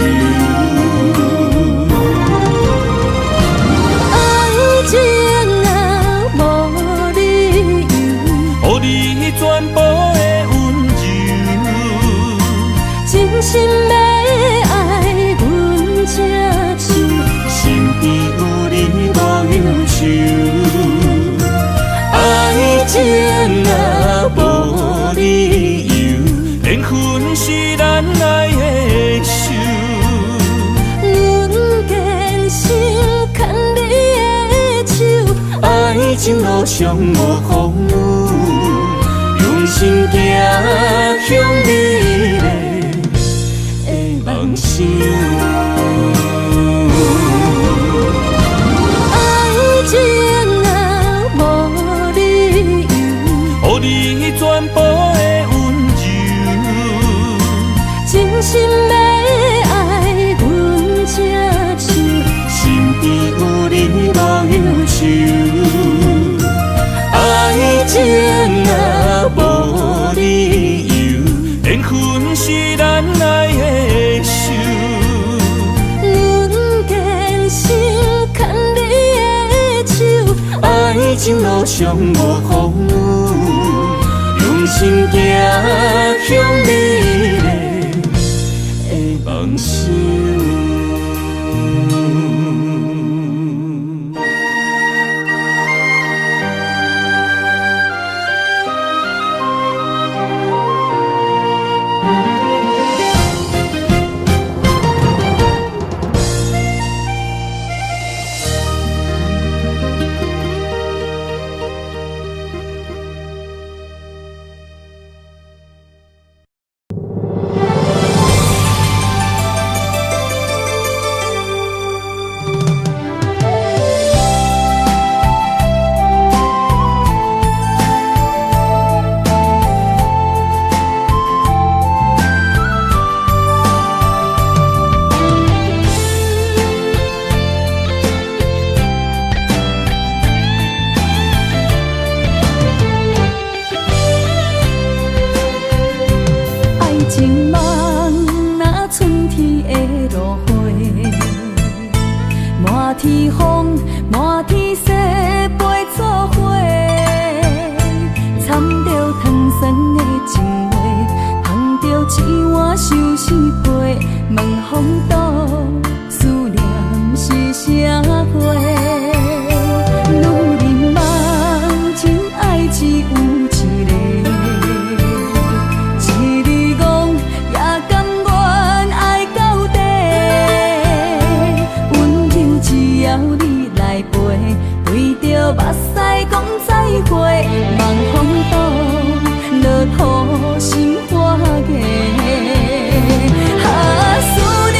爱情啊无理由，予你全部的温柔，真心要爱阮才受，身边有你无忧愁，爱情啊无理由，缘分是咱爱的手。阮坚信牵你的手，爱情路上无风雨，用心行向美丽的梦想。爱情啊无理由，予你全部的温柔，真心要爱阮才受，身边有你无忧愁，爱情啊无理由，缘分是咱爱的手。阮坚信牵你的手，爱情路上无风雨，用心行向美丽的梦想。情梦若春天的落花，满天风，满天雪，陪作伙，掺着糖酸的情话，捧着一碗相思杯，问风度思念是啥货？女人梦真爱只有一个。目屎讲再会，望风度落雨心花芽。思念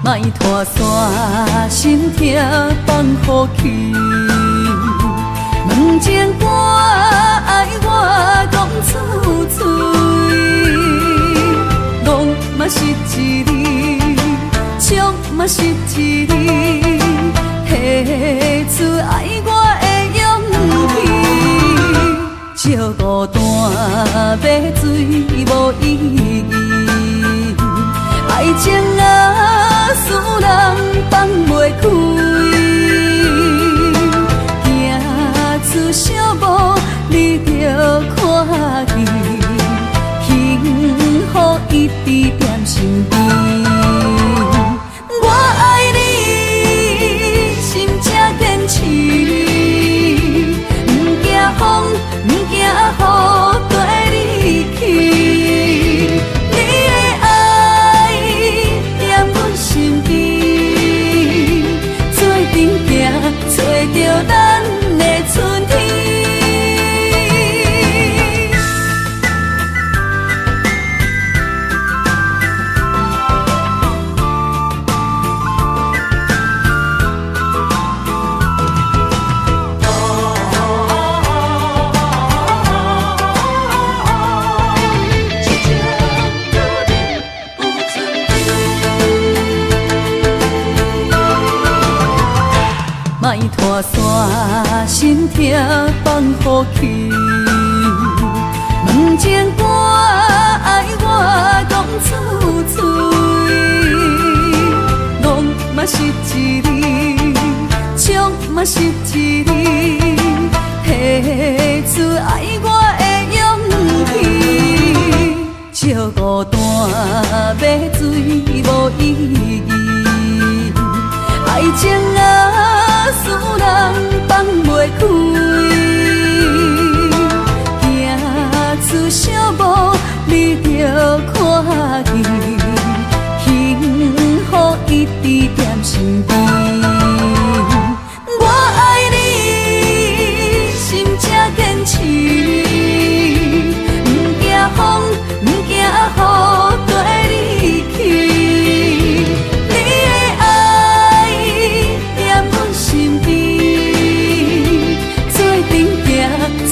莫拖山心痛放乎去。问情歌爱我讲出嘴，戆嘛是一字，唱嘛是一字，提出爱我的勇气。照孤单要水无意义，爱情啊，使人放袂开。行出小步，你着看见，幸福一直踮身边。我爱你，心正坚持，不惊风，不惊雨，跟你去。你的爱踮阮身边，做阵行，找着咱的春天。莫拖山心痛放乎去，问情歌爱我讲出嘴，戆嘛是一字，唱嘛是一字，提出爱我的勇气。照孤单要水无意义，爱情啊，使人放袂开。行出小步，你着看见，幸福一直踮身边。我爱你，心正坚持，不惊风，不惊雨，跟你去。你的爱踮阮身边，做阵行，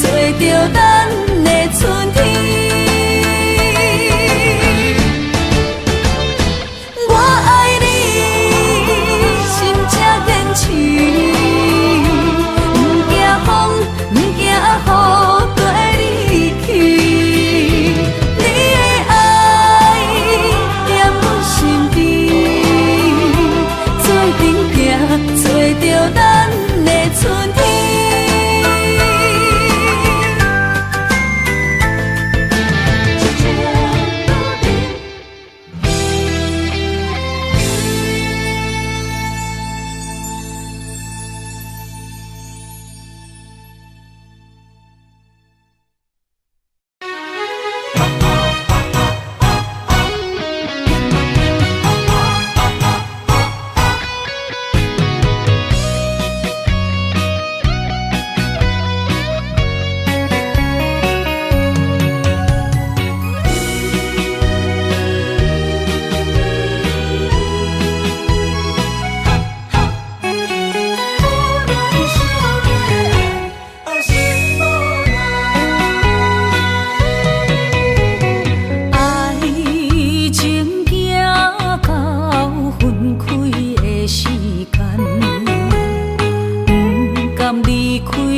找着咱的春天。我爱你，心正坚持，不惊风，不惊雨，跟你去。你的爱踮阮身边，做阵行，找着咱的春天。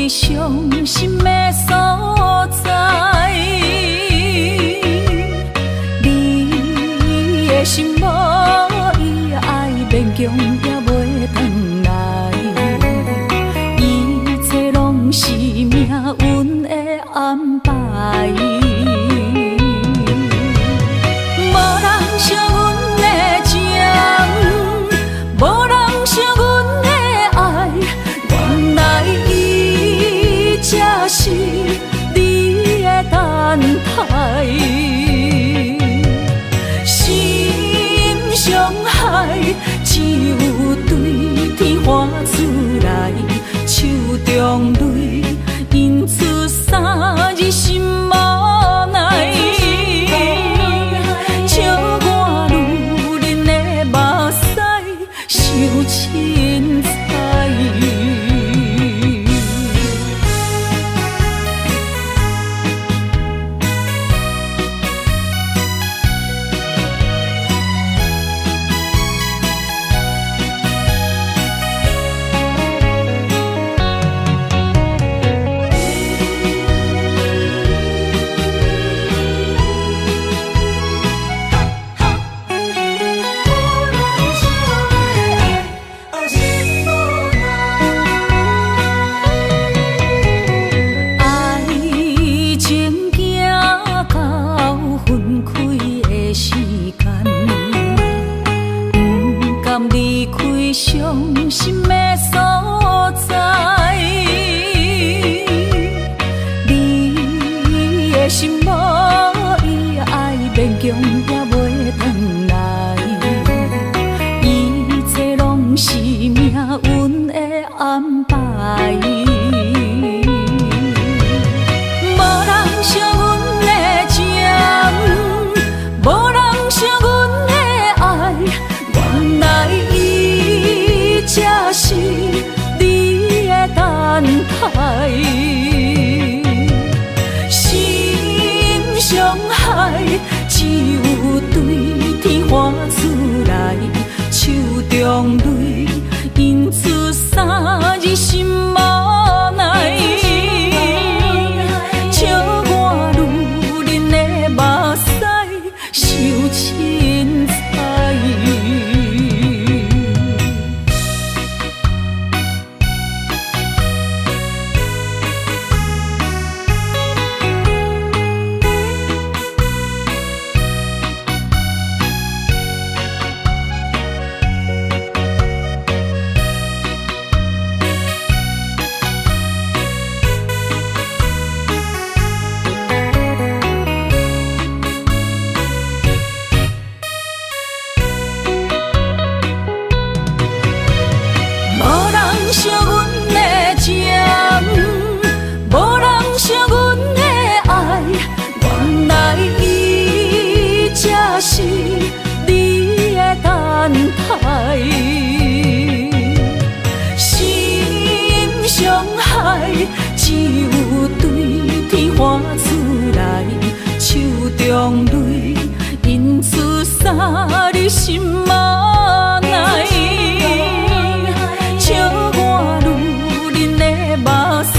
伤心的所在，你的心无伊爱勉强也袂转来，一切拢是命运的安排。无人惜阮的情，无人惜阮的爱，原来才是你的等待，心伤害只有对天发出来，手中泪印出三字心无奈，笑我女人的目屎。花出来，手中泪印出三字心无奈。笑我女人的目屎受凊彩。只有对天花出来，手中泪印出三字心无奈。笑我女人的目屎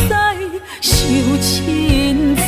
受凊彩。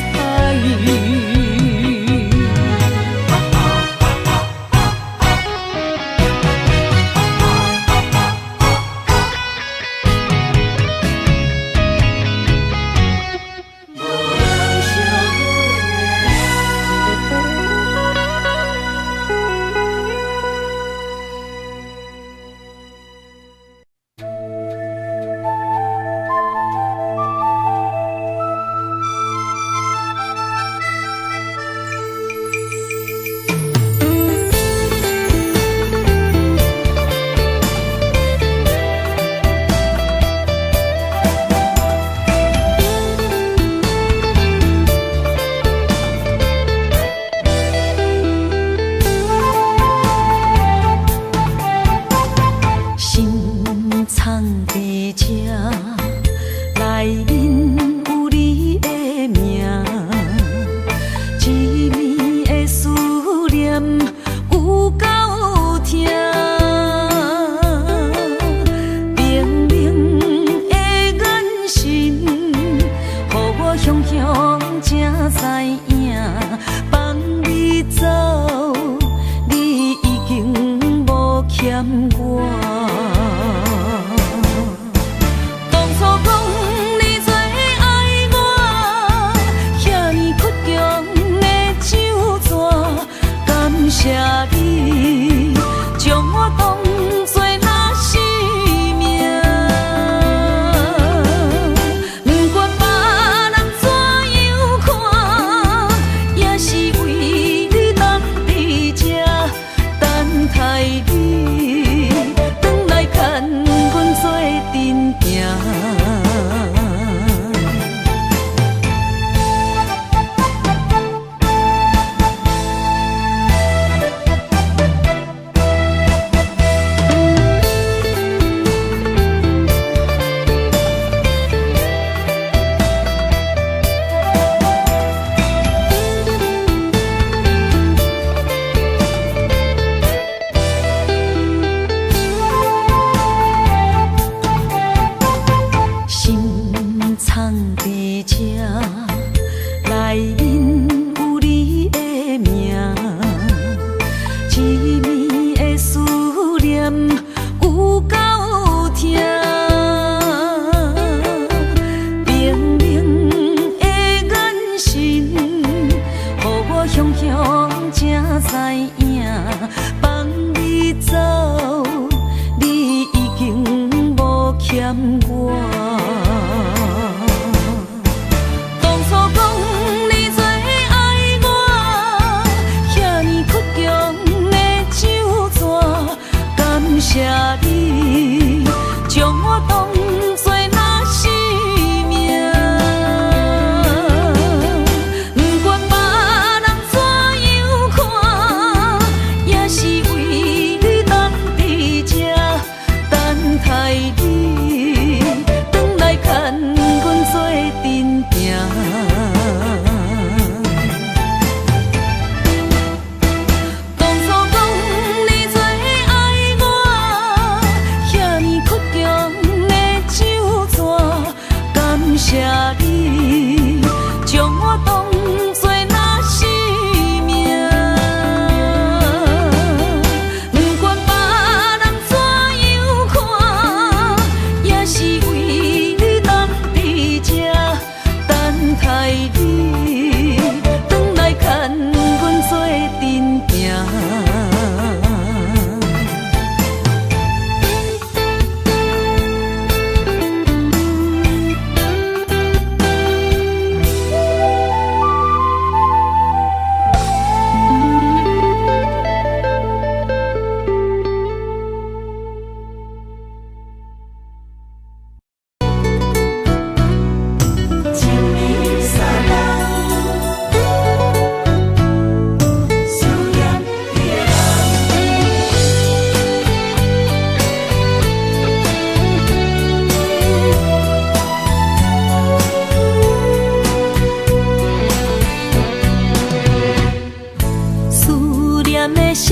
是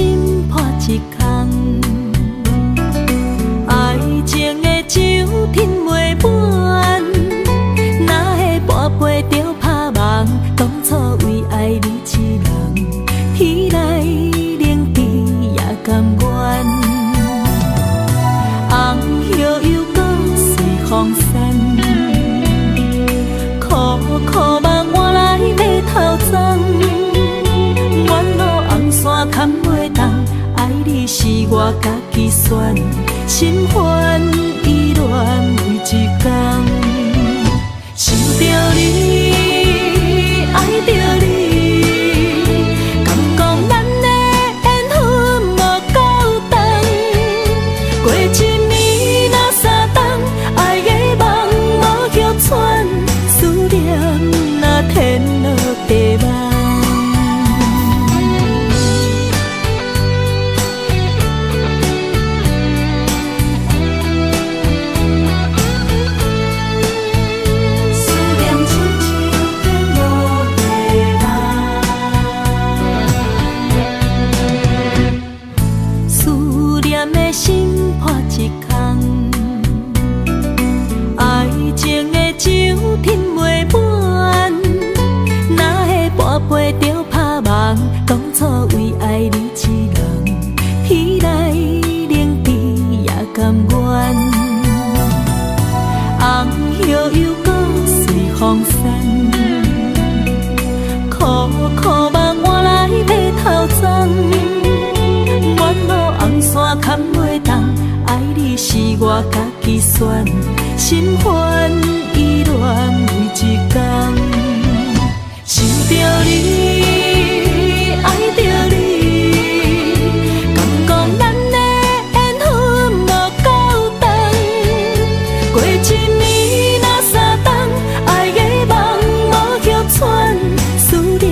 心破一空，爱情的酒品袂满，哪会跋杯着拍梦？当初为爱你一人，天来冷比也甘愿。红叶又搁随风散，苦苦梦换来要头鬃。远路红线牵袂动，爱你是我家己选，心烦意乱为一天。想着你，爱着你，敢讲咱的缘分无够长？过一年若三冬，爱的梦无叫喘，思念若天落地梦。当初为爱你一人，天来冷比也甘愿。红叶又搁随风散，苦苦梦换来要头鬃。远路红线牵袂动，爱你是我家己选，心烦意乱为一天。想着你，爱着你，敢讲咱的缘分无够长？过一年若三冬，爱的梦无叫喘，思念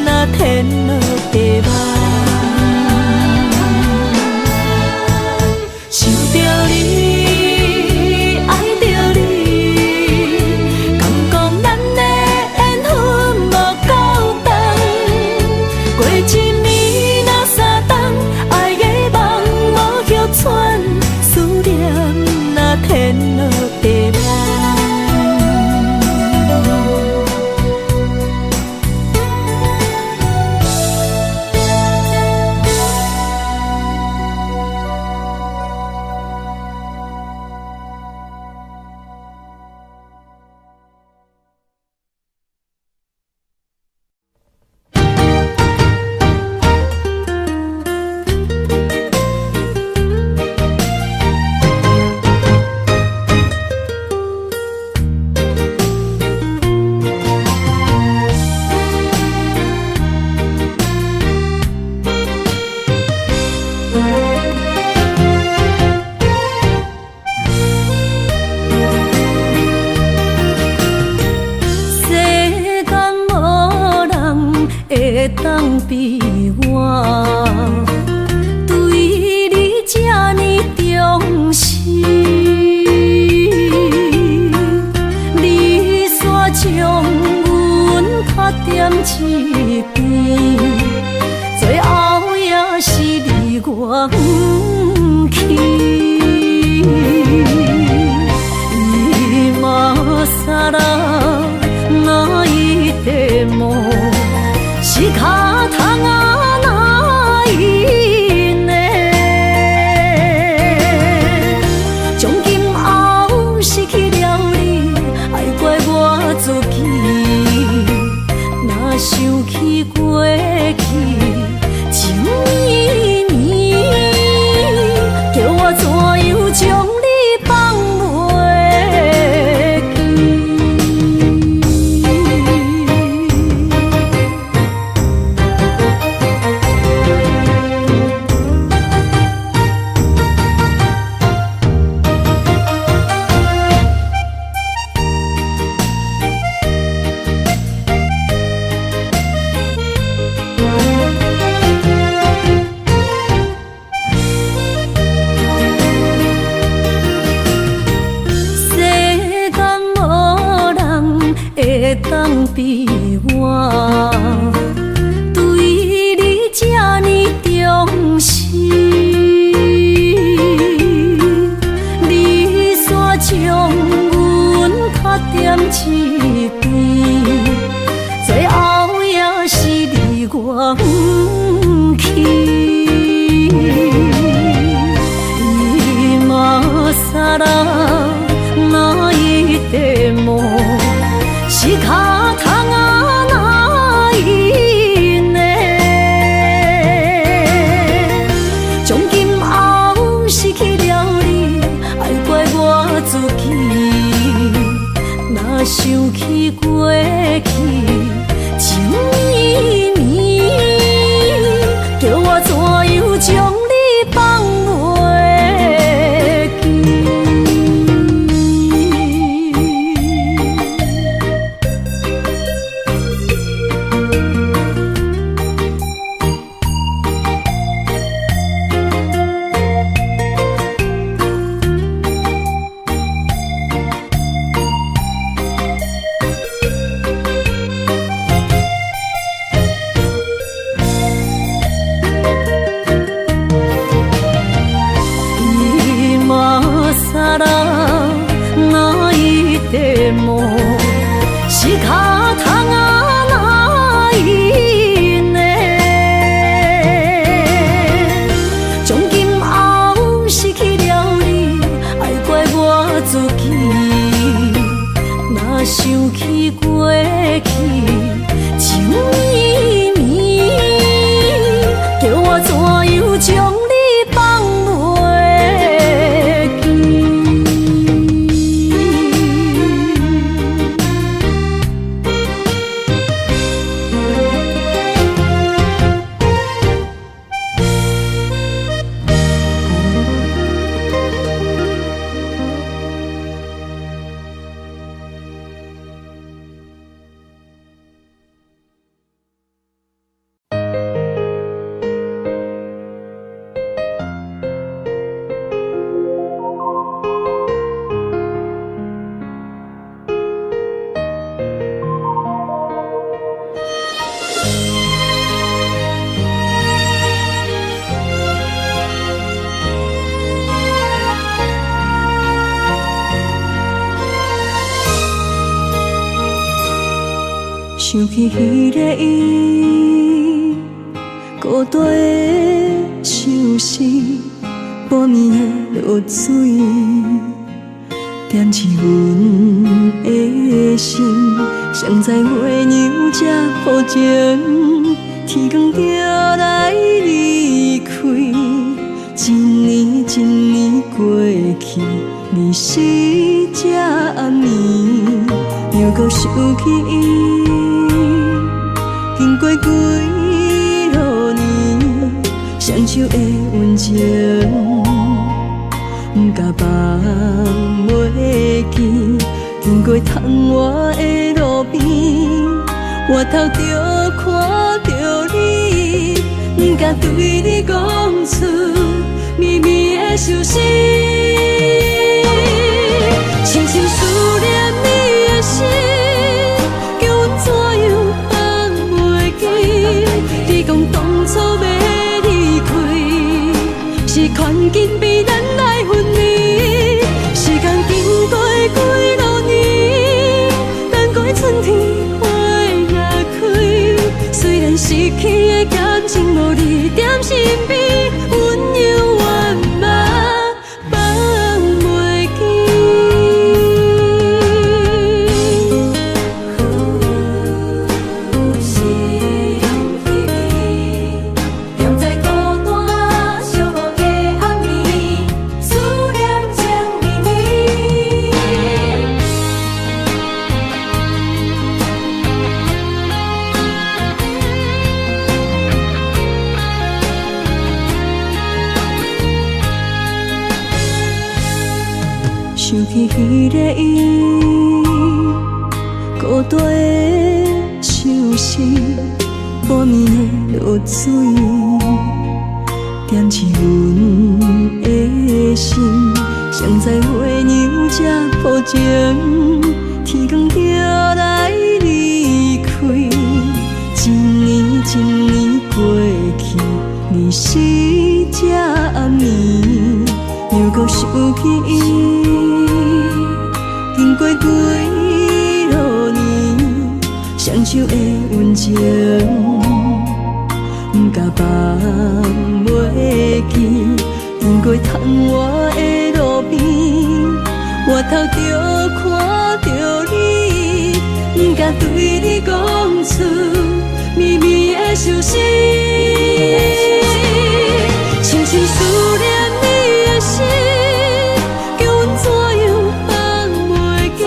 若天落地梦。想着你，爱着你，敢讲咱的缘分无够长？过一年若三冬，爱的梦无叫喘，思念若天落地梦。会当比我对你这呢重视，你煞将阮拍点一边，最后也是离我不去。今さら泣いても仕方がないね。从今后失去了你，爱怪我自己。若想起过去情绵绵，叫我怎样将你放袂记？会当比我对你这呢重 사랑 나이 때모 시카탕아 나이네 종김 아우 시키려리 알怪我自己那想起过去情绵绵叫我怎样将你放袂记사랑 나이 때모 시카탕아 나이네 종김 아우 시키려리 알怪我自己那想起过去情绵绵叫我怎样将你放想起彼个伊，孤单的相思，半暝的落水，点起阮的心。谁知月娘这薄情，天光就来离开。一年一年过去，你是这暗暝，又搁想起伊。经过几落年，双手的温情，不敢放袂记。经过窗外的路边，我头就看到你，不敢对你讲出绵绵的相思，深深思念你的心。你讲当初要离开，是劝紧比咱来分离。时间经过几落年，等过春天花也开。虽然失去的感情无你踮身边，温柔圆满放袂记。想起彼个伊，孤单的相思，半暝的落水，点起阮的心。谁知月娘这薄情，天光就来离开。一年一年过去，你是这暗暝，又搁想起伊。经过几落年，双手的温情，不敢放袂记。经过窗外的路边，头就看着你，不敢对你讲出绵绵的相思。深深思念你的心，叫阮怎样放袂记？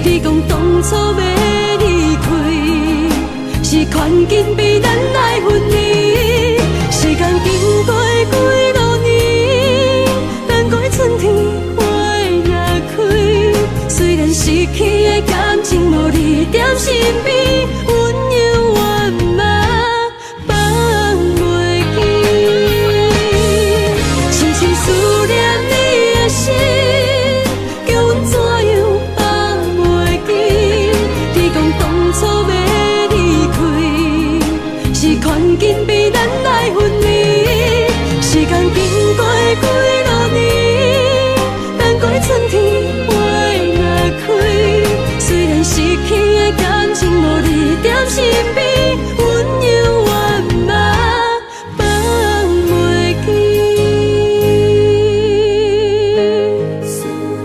你讲当初要离开，是权紧被咱来分离。时间经过几多年，等待春天花若开。虽然失去的感情无你在身边，温柔圆满放袂记。深深思念你的心，叫阮怎样放袂记？你讲当初要离开，是权紧被咱来分离。时间经过几多年，等待春天花若开。虽然失去的感情无你在身边，温柔圆满放袂记。思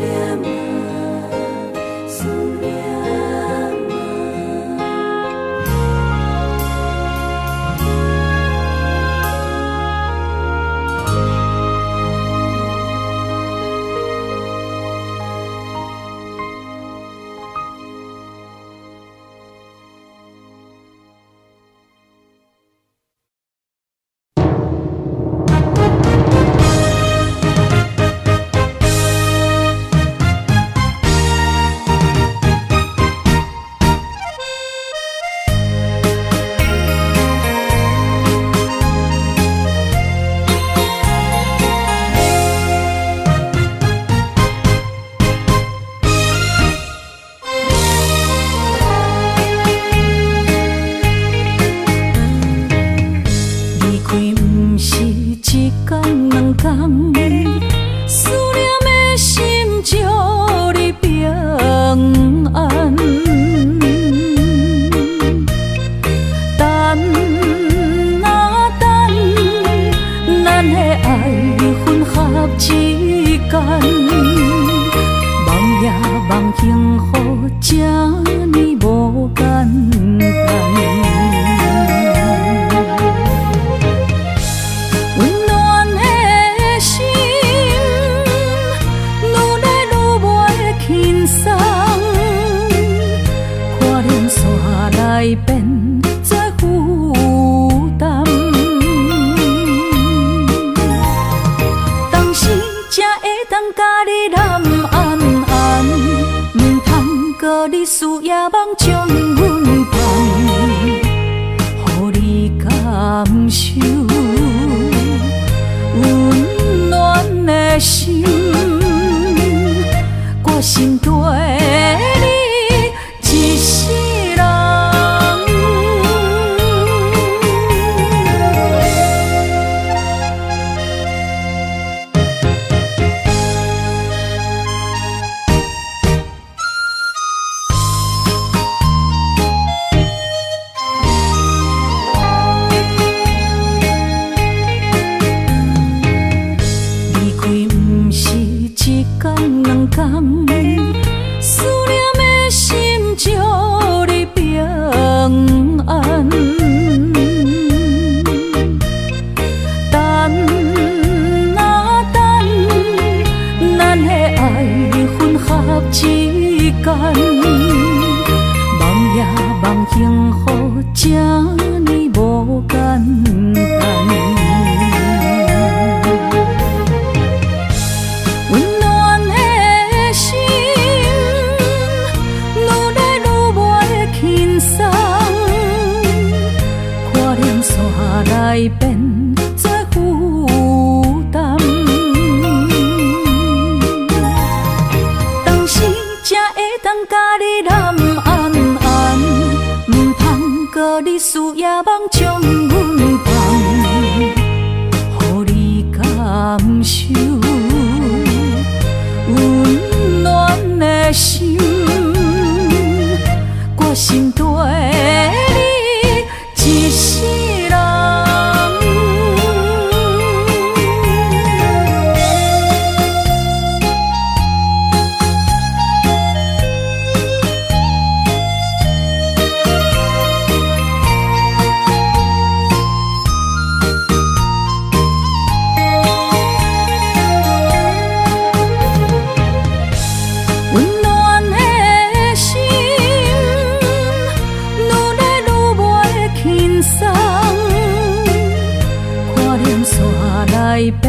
念啊，思念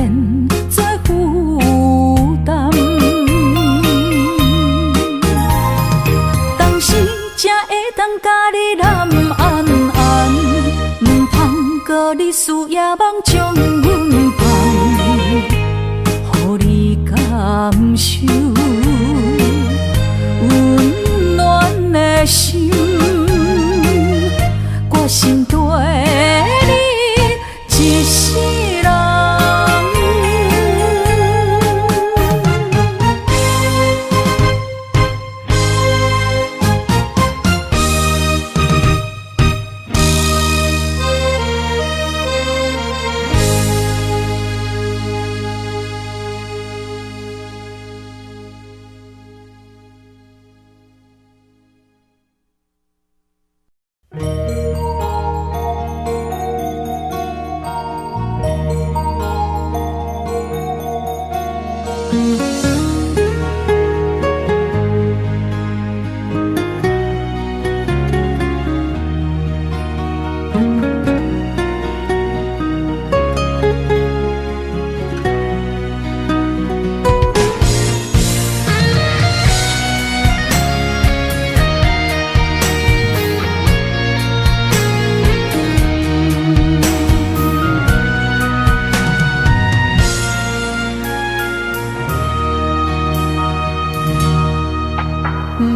变做负担。当时才会当甲你揽安安，唔通搁你思夜梦将阮放，予你感受温暖的心。我心对你一世人。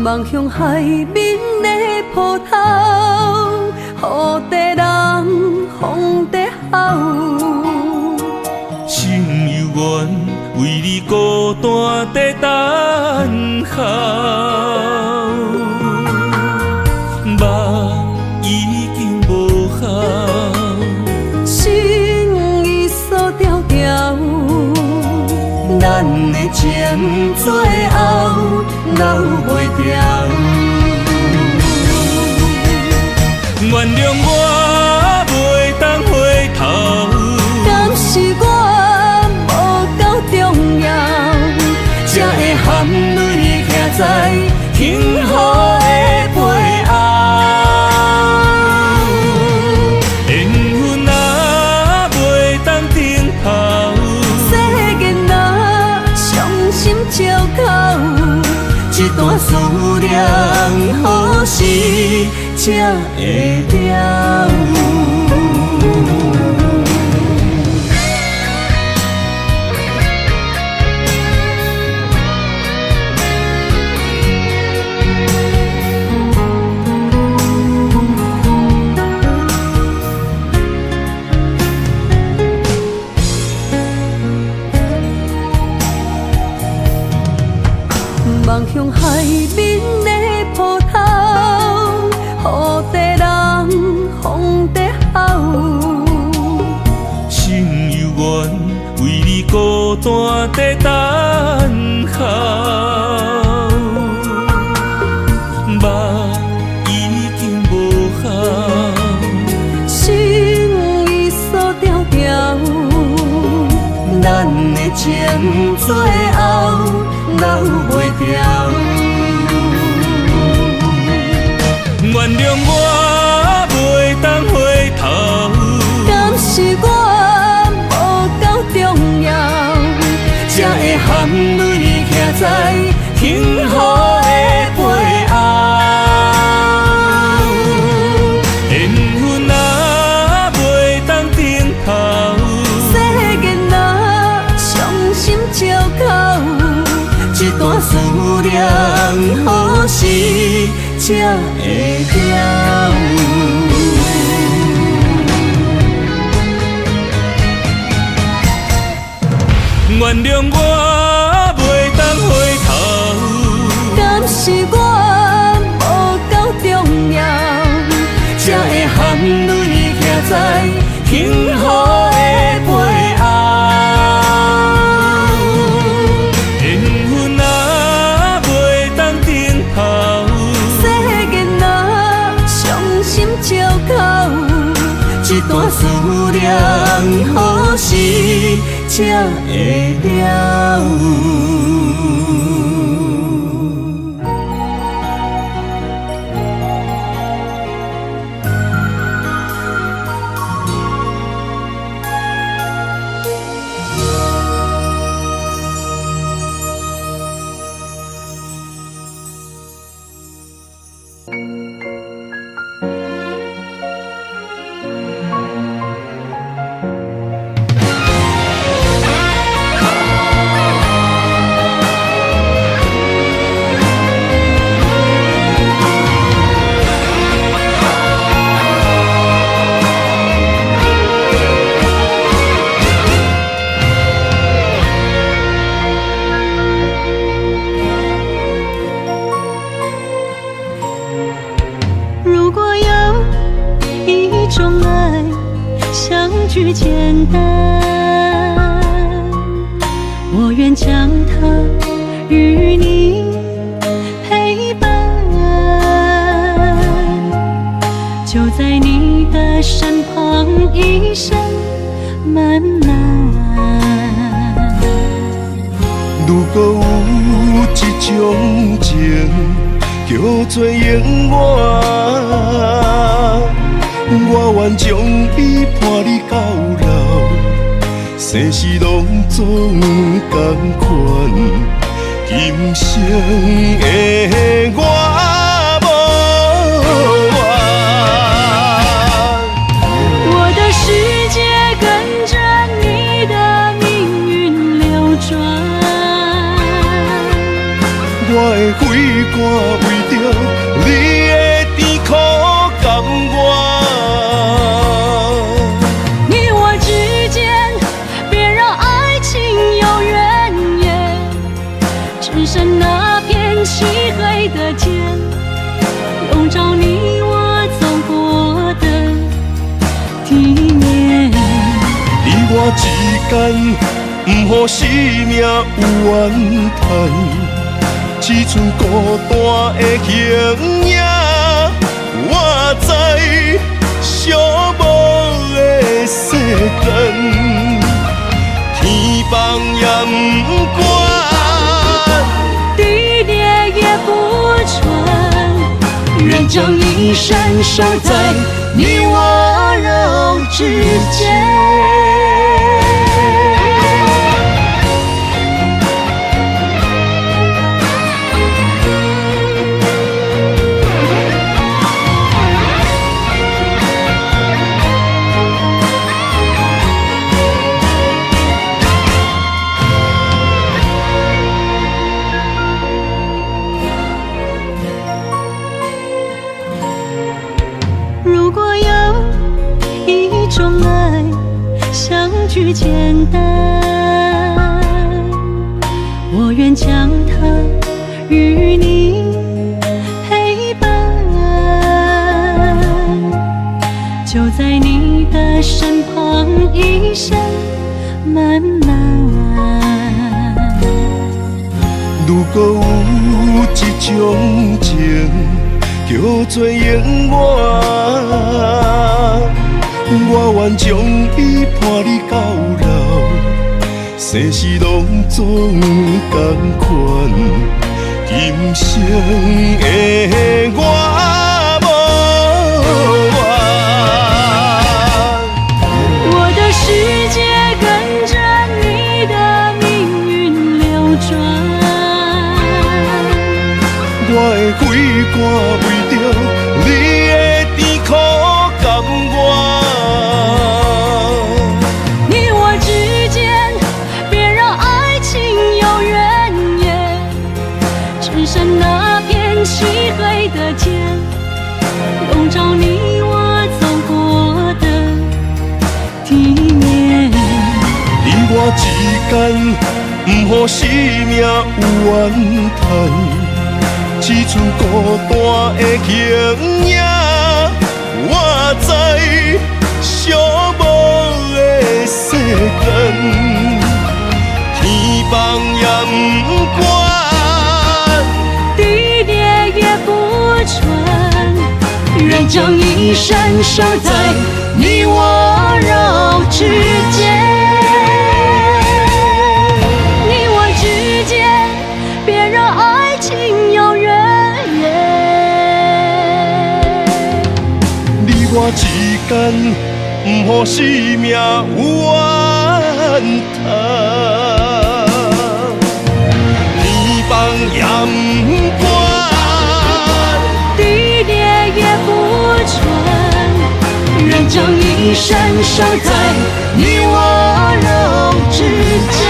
望向海面的波涛，雨地人，风地好。心犹原为你孤单在等候，梦已经无效，心已锁条条，咱的情最后留袂掉。原谅我袂当回头，敢是我无够重要，才会含泪徛在幸福的背后。缘分啊，袂当停靠，世间若伤心借口，一段思念何时才会了？望向海面的波涛，雨地人，风地好。心犹原为你孤单在等候，梦已经无效，心已锁条条，咱的情最后留袂掉。原谅我袂当回头，敢是我无够重要，才会含泪徛在幸福的背后。缘分啊，袂当停靠，世间若伤心借口，一段思念何时才会了？原谅我袂当回头，敢是我无够重要，才会含泪徛在幸福的背后。缘分啊，袂当停靠，世间若伤心借口，一段思念何时才会了？与你陪伴，就在你的身旁，一生漫漫。如果有一种情，叫做永远，我愿将伊伴你到老，生死拢总同款，今生的我无怨。我的世界跟着你的命运流转，我的血汗为着你的甜苦甘愿。你我之间别让爱情有怨言，只剩那片漆黑的天，笼罩你我走过的地面。你我之间，不予生命有怨叹。只剩孤单的形影，我知寂寞的世间，天放也不管，地裂也不穿，愿将一生守在你我肉之间。如果有一种爱相聚简单，我愿将它与你陪伴，就在你的身旁，一生漫漫。如果有一种情，叫做永远，我愿将伊伴你到老，生死拢总同款，今生的我无怨。我的世界跟着你的命运流转，我的血汗为着你的甜苦甘愿。你我之间别让爱情有怨言，只剩那片漆黑的天，笼罩你我走过的地面。你我之间，不予生命有怨叹。只剩孤单的形影，我知寂寞的世间，天放也不管，地裂也不穿，愿将一生守在你我肉之间。你我之间，别让爱情有怨言。你我之间，不予生命有怨叹。天放也不管，地裂也不穿，愿将一生守在你我肉之间。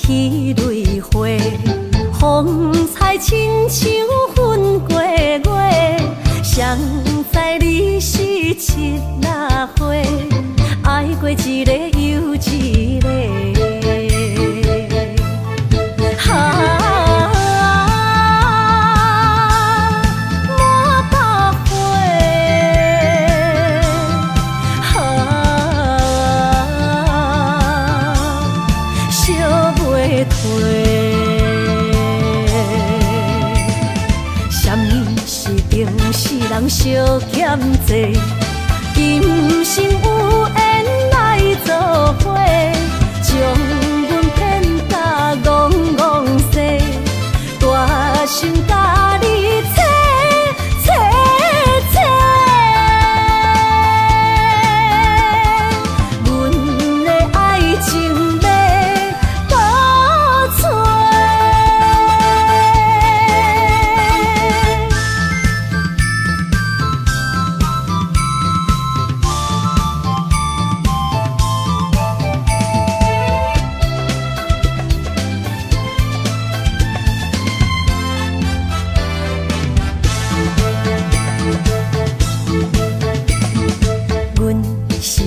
彼蕊花，风采亲像云过月，谁知你是七若花，爱过一个又一个。人相欠债，今生有缘来作伙，将阮骗甲戆戆西，大心甲你切切切，阮的爱情要倒找。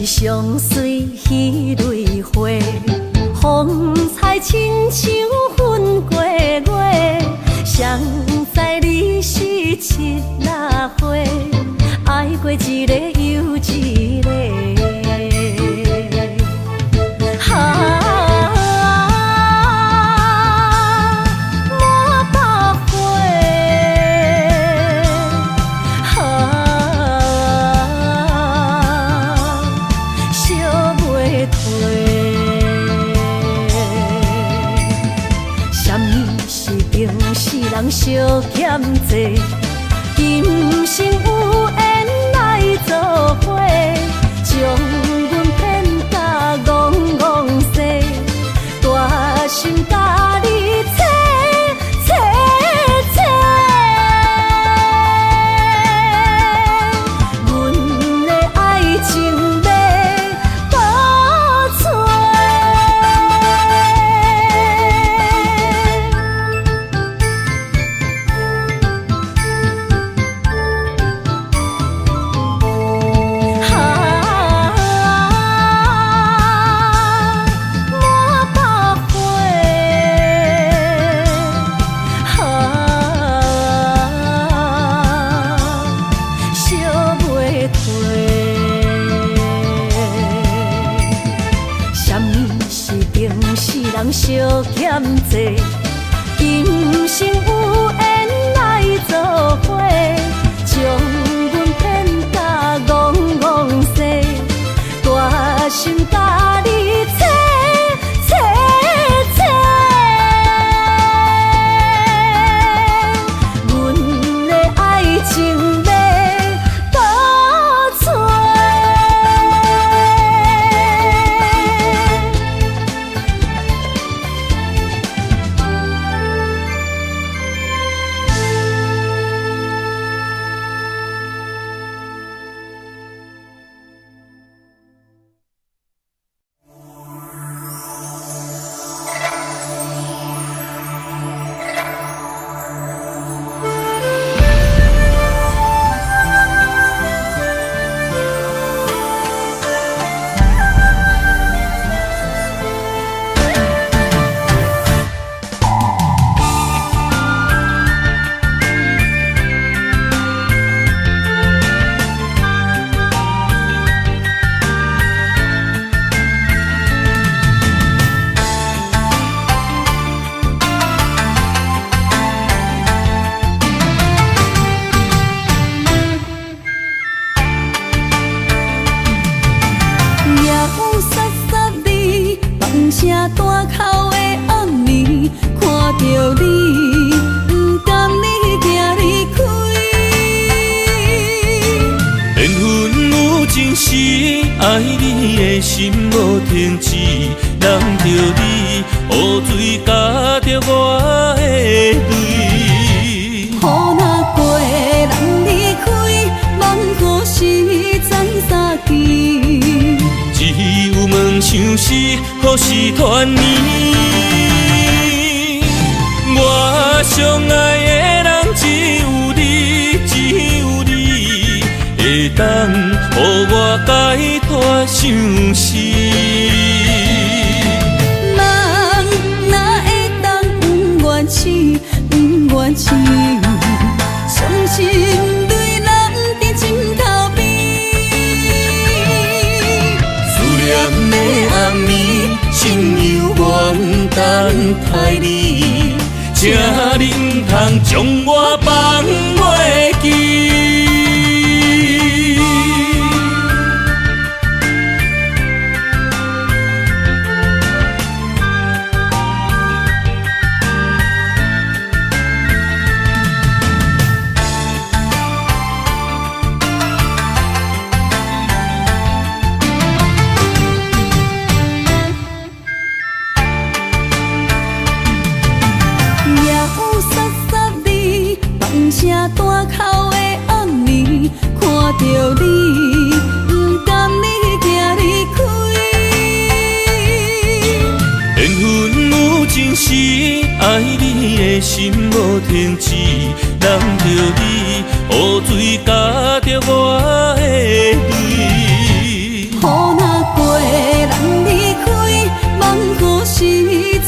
相随彼蕊花，风采亲像云过月，谁知你是七若花，爱过一个又一个。人相欠债，今生有缘来作伙，将阮骗甲戆戆西，大心甲你切切切，阮的爱情要倒找。人相欠债，今生有缘来作伙，将阮骗甲戆戆西，大心甲你切切切，阮的爱情要倒找。爱你的心无停止，人着你，雨水加着我的泪。雨若过，人离开，望雨时知三更。只有问像是何时团圆？我上爱的人只有你，只有你，会当予我解脱相思。人哪会当不愿痴，不愿痴，伤心对人伫枕头边。思念的暗暝，心犹原等待你，请你不通将我放袂记。声大口的暗暝，看着你，不甘你行离开。缘分有情时，爱你的心无停止，人着你，雨水加着我的泪。雨若过，人离开，梦雨时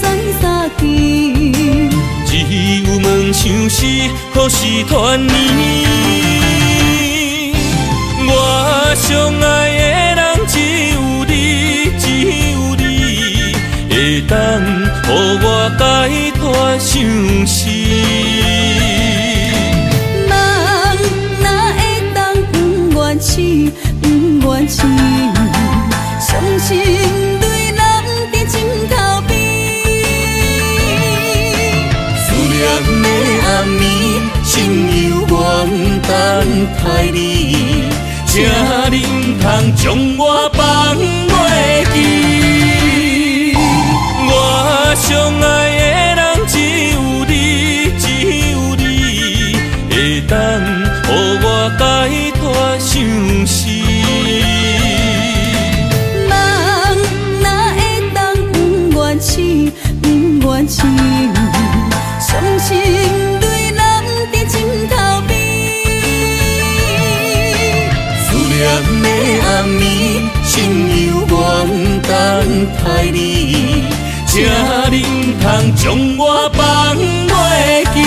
在相见。只有梦想是可是团圆。我上爱的人只有你，只有你，会当予我解脱相思。人哪会当不愿痴，不愿痴，伤心对人伫枕头边。的暗暝，心犹原等待你，请你不通将我放袂记。我上爱的人只有你，只有你，会当予我解脱相思。人哪会当不愿痴，不愿痴，伤心对人伫枕头边。思念的暗暝，心犹原等待你，请你不通将我放袂记。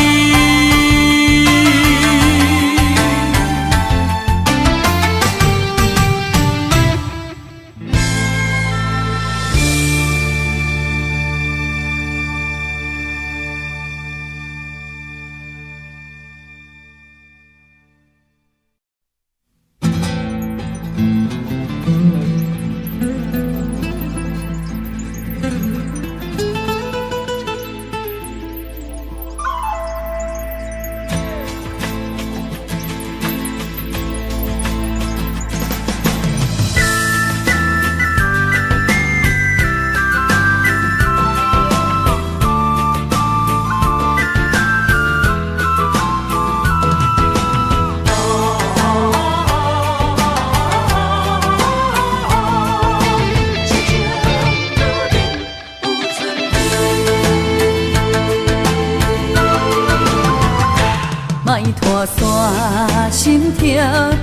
莫拖山，心痛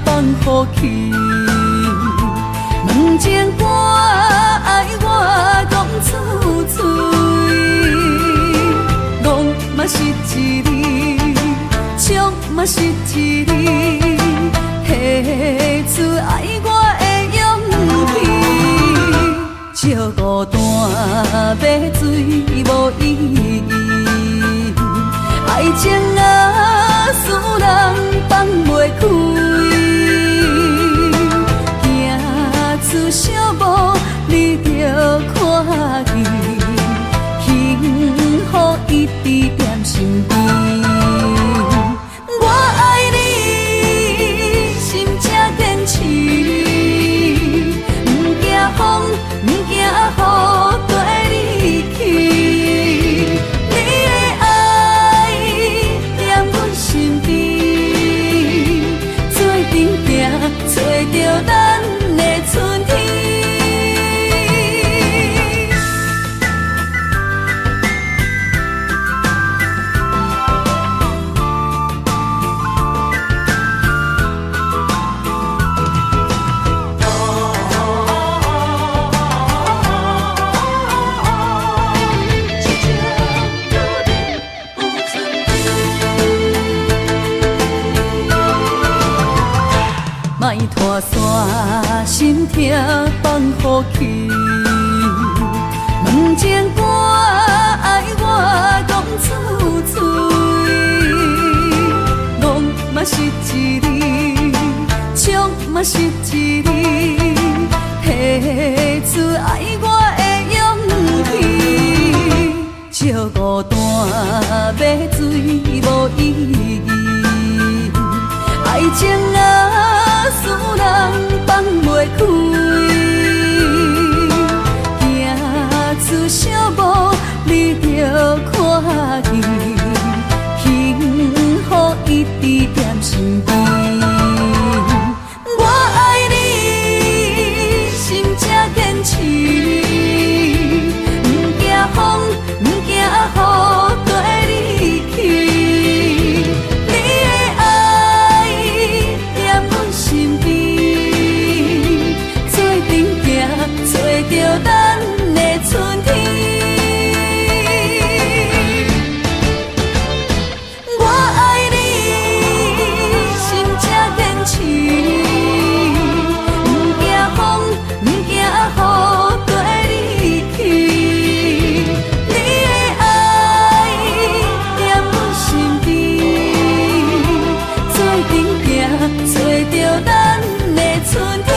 放予去。问情歌爱我讲出嘴，戆嘛是一字，唱嘛是一字，提出爱我的勇气。照孤单要水无意义，爱情啊，使人放袂开，行出小步，你着看见，幸福一直踮身边。我爱你，心正坚持，不惊风，不惊雨，跟你去。你的爱踮阮心莫拖山，心痛放乎去。问情歌爱我讲出嘴，戆嘛是一字，唱嘛是一字，提出爱我的勇气。照孤单要水无意义，爱情啊，使人放袂开。行出小步，你着看见，幸福一直踮身边。我爱你，心才坚持，不惊风，不惊雨跟你去。你的爱踮阮身边，做阵行，找着咱的春天。我爱你，心才坚持，不惊风，不惊雨跟你去。你的爱踮阮身边，做阵行，找着咱的春天。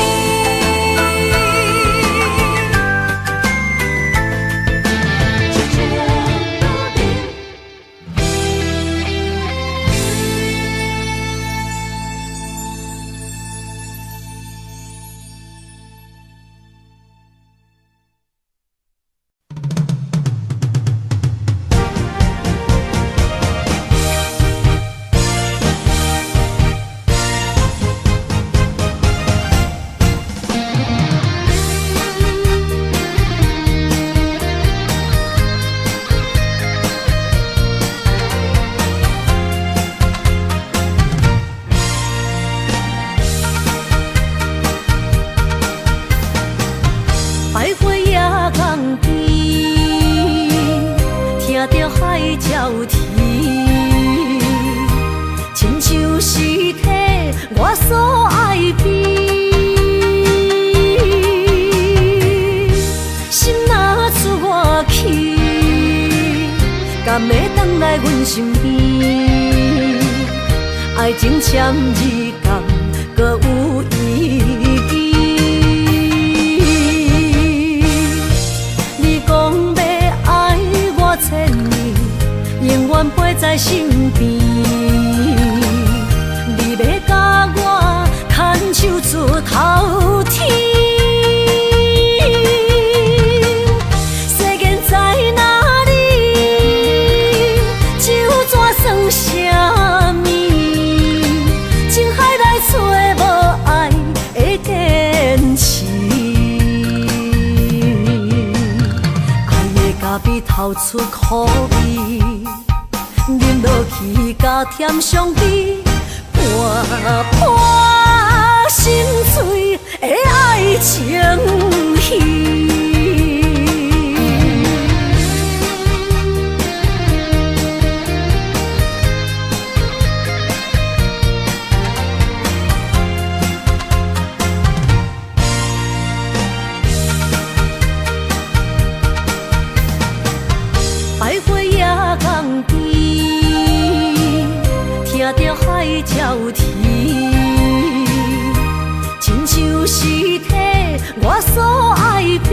徘徊夜港边，听着海鸟啼，亲像是体我所爱边。心若出我去，敢会当来阮身边？爱情签字讲，搁有意义。千年，永远陪在身边。你要甲我牵手出头天，世间在哪里？就怎算啥物？情海内找无爱的坚持。比透出苦味，饮落去甲甜相比，伴伴心碎的爱情戏。徘徊夜港边，听着海鸟啼，亲像是体我所爱边。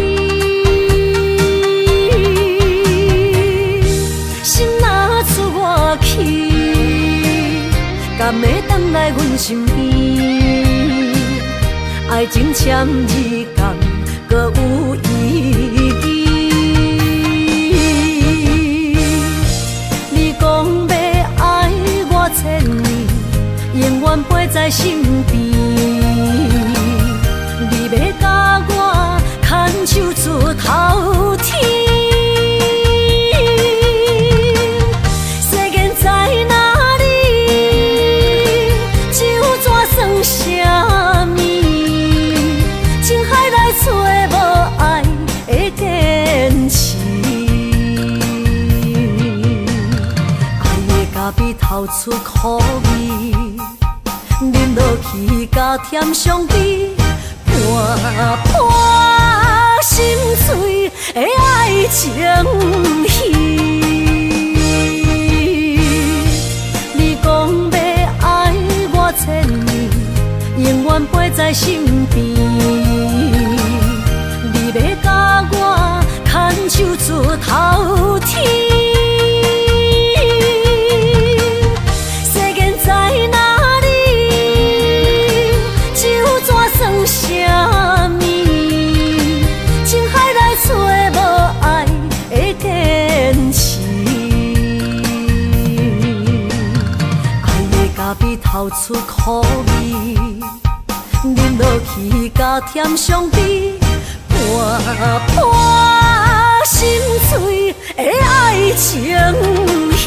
心若出我去，敢会当来阮身边？爱情签字讲，搁有意义。千年，永远陪在身边。你要甲我牵手出头天，世间在哪里？就怎算啥物？情海内找无爱的坚持。比透出苦味，饮落去甲甜相比，伴伴心碎的爱情戏。你讲要爱我千年，永远陪在身边。你要甲我牵手出头天。啥物？情海来找无爱的坚持，爱的咖啡透出苦味，饮落去甲甜相比，伴伴心碎的爱情戏。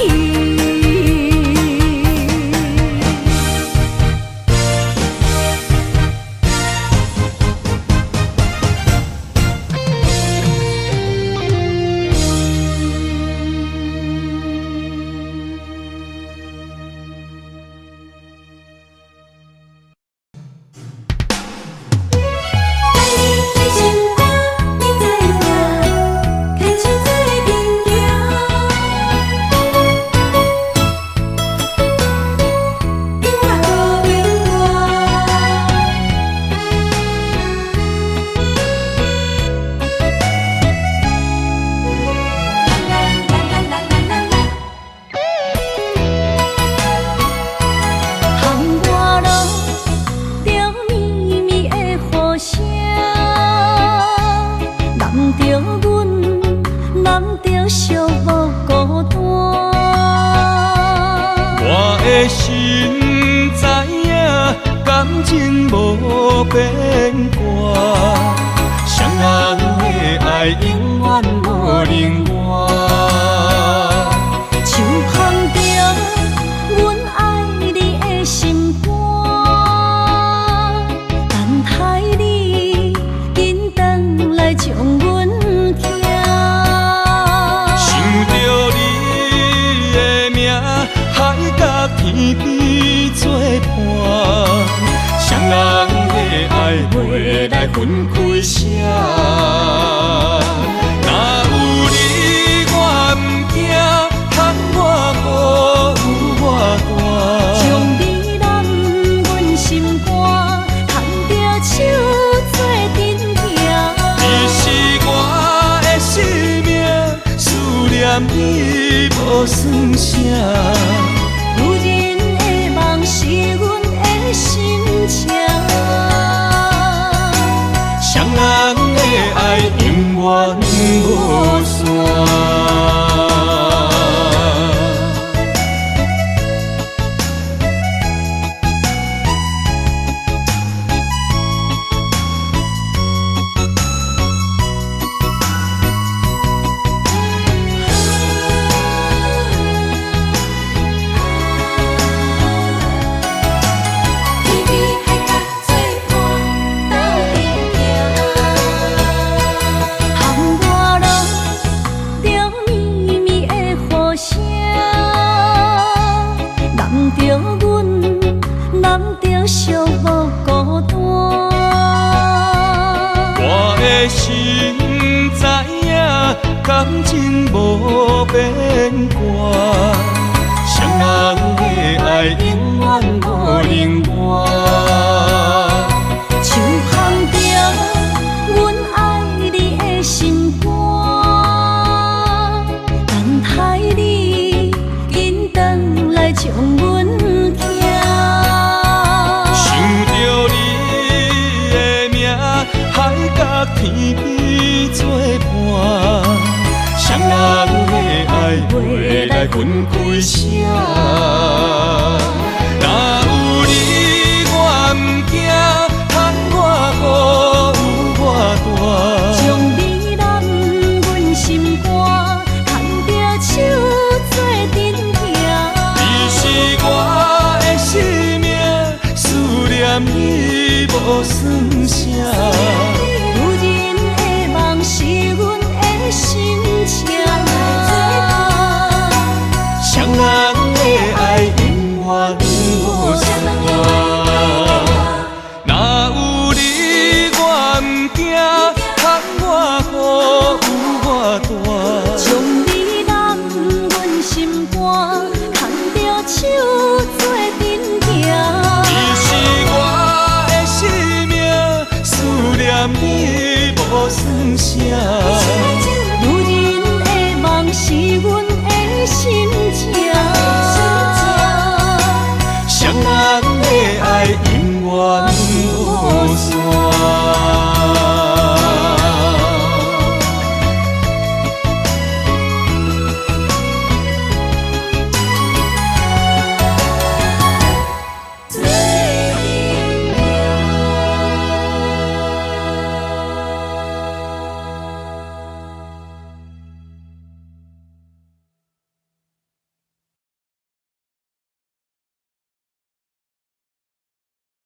心知影，感情无变卦，双人的爱永远无冷漠。像捧着阮爱你的心肝，等待你紧回来将阮听。想着你的名，海角天边作伴，双人的爱袂来分开啥。若有你我毋惊，牵我无有我大。将你揽阮心肝，牵着手做阵行。你是我的生命，思念你无算啥。有人的梦是阮的心情，双人的爱永远无散。心知影，感情无变卦，双人的爱永远无冷漠。像捧着阮爱你的心肝，等待你紧回来将阮听。想着你的名，海角天边作伴，双人的爱袂来分开啥。若有你我毋惊，牵我无有我大。将你揽阮心肝，牵着手做阵行。你是我的生命，思念你无算啥。是阮的心情，双人的爱永远无散。爱永远。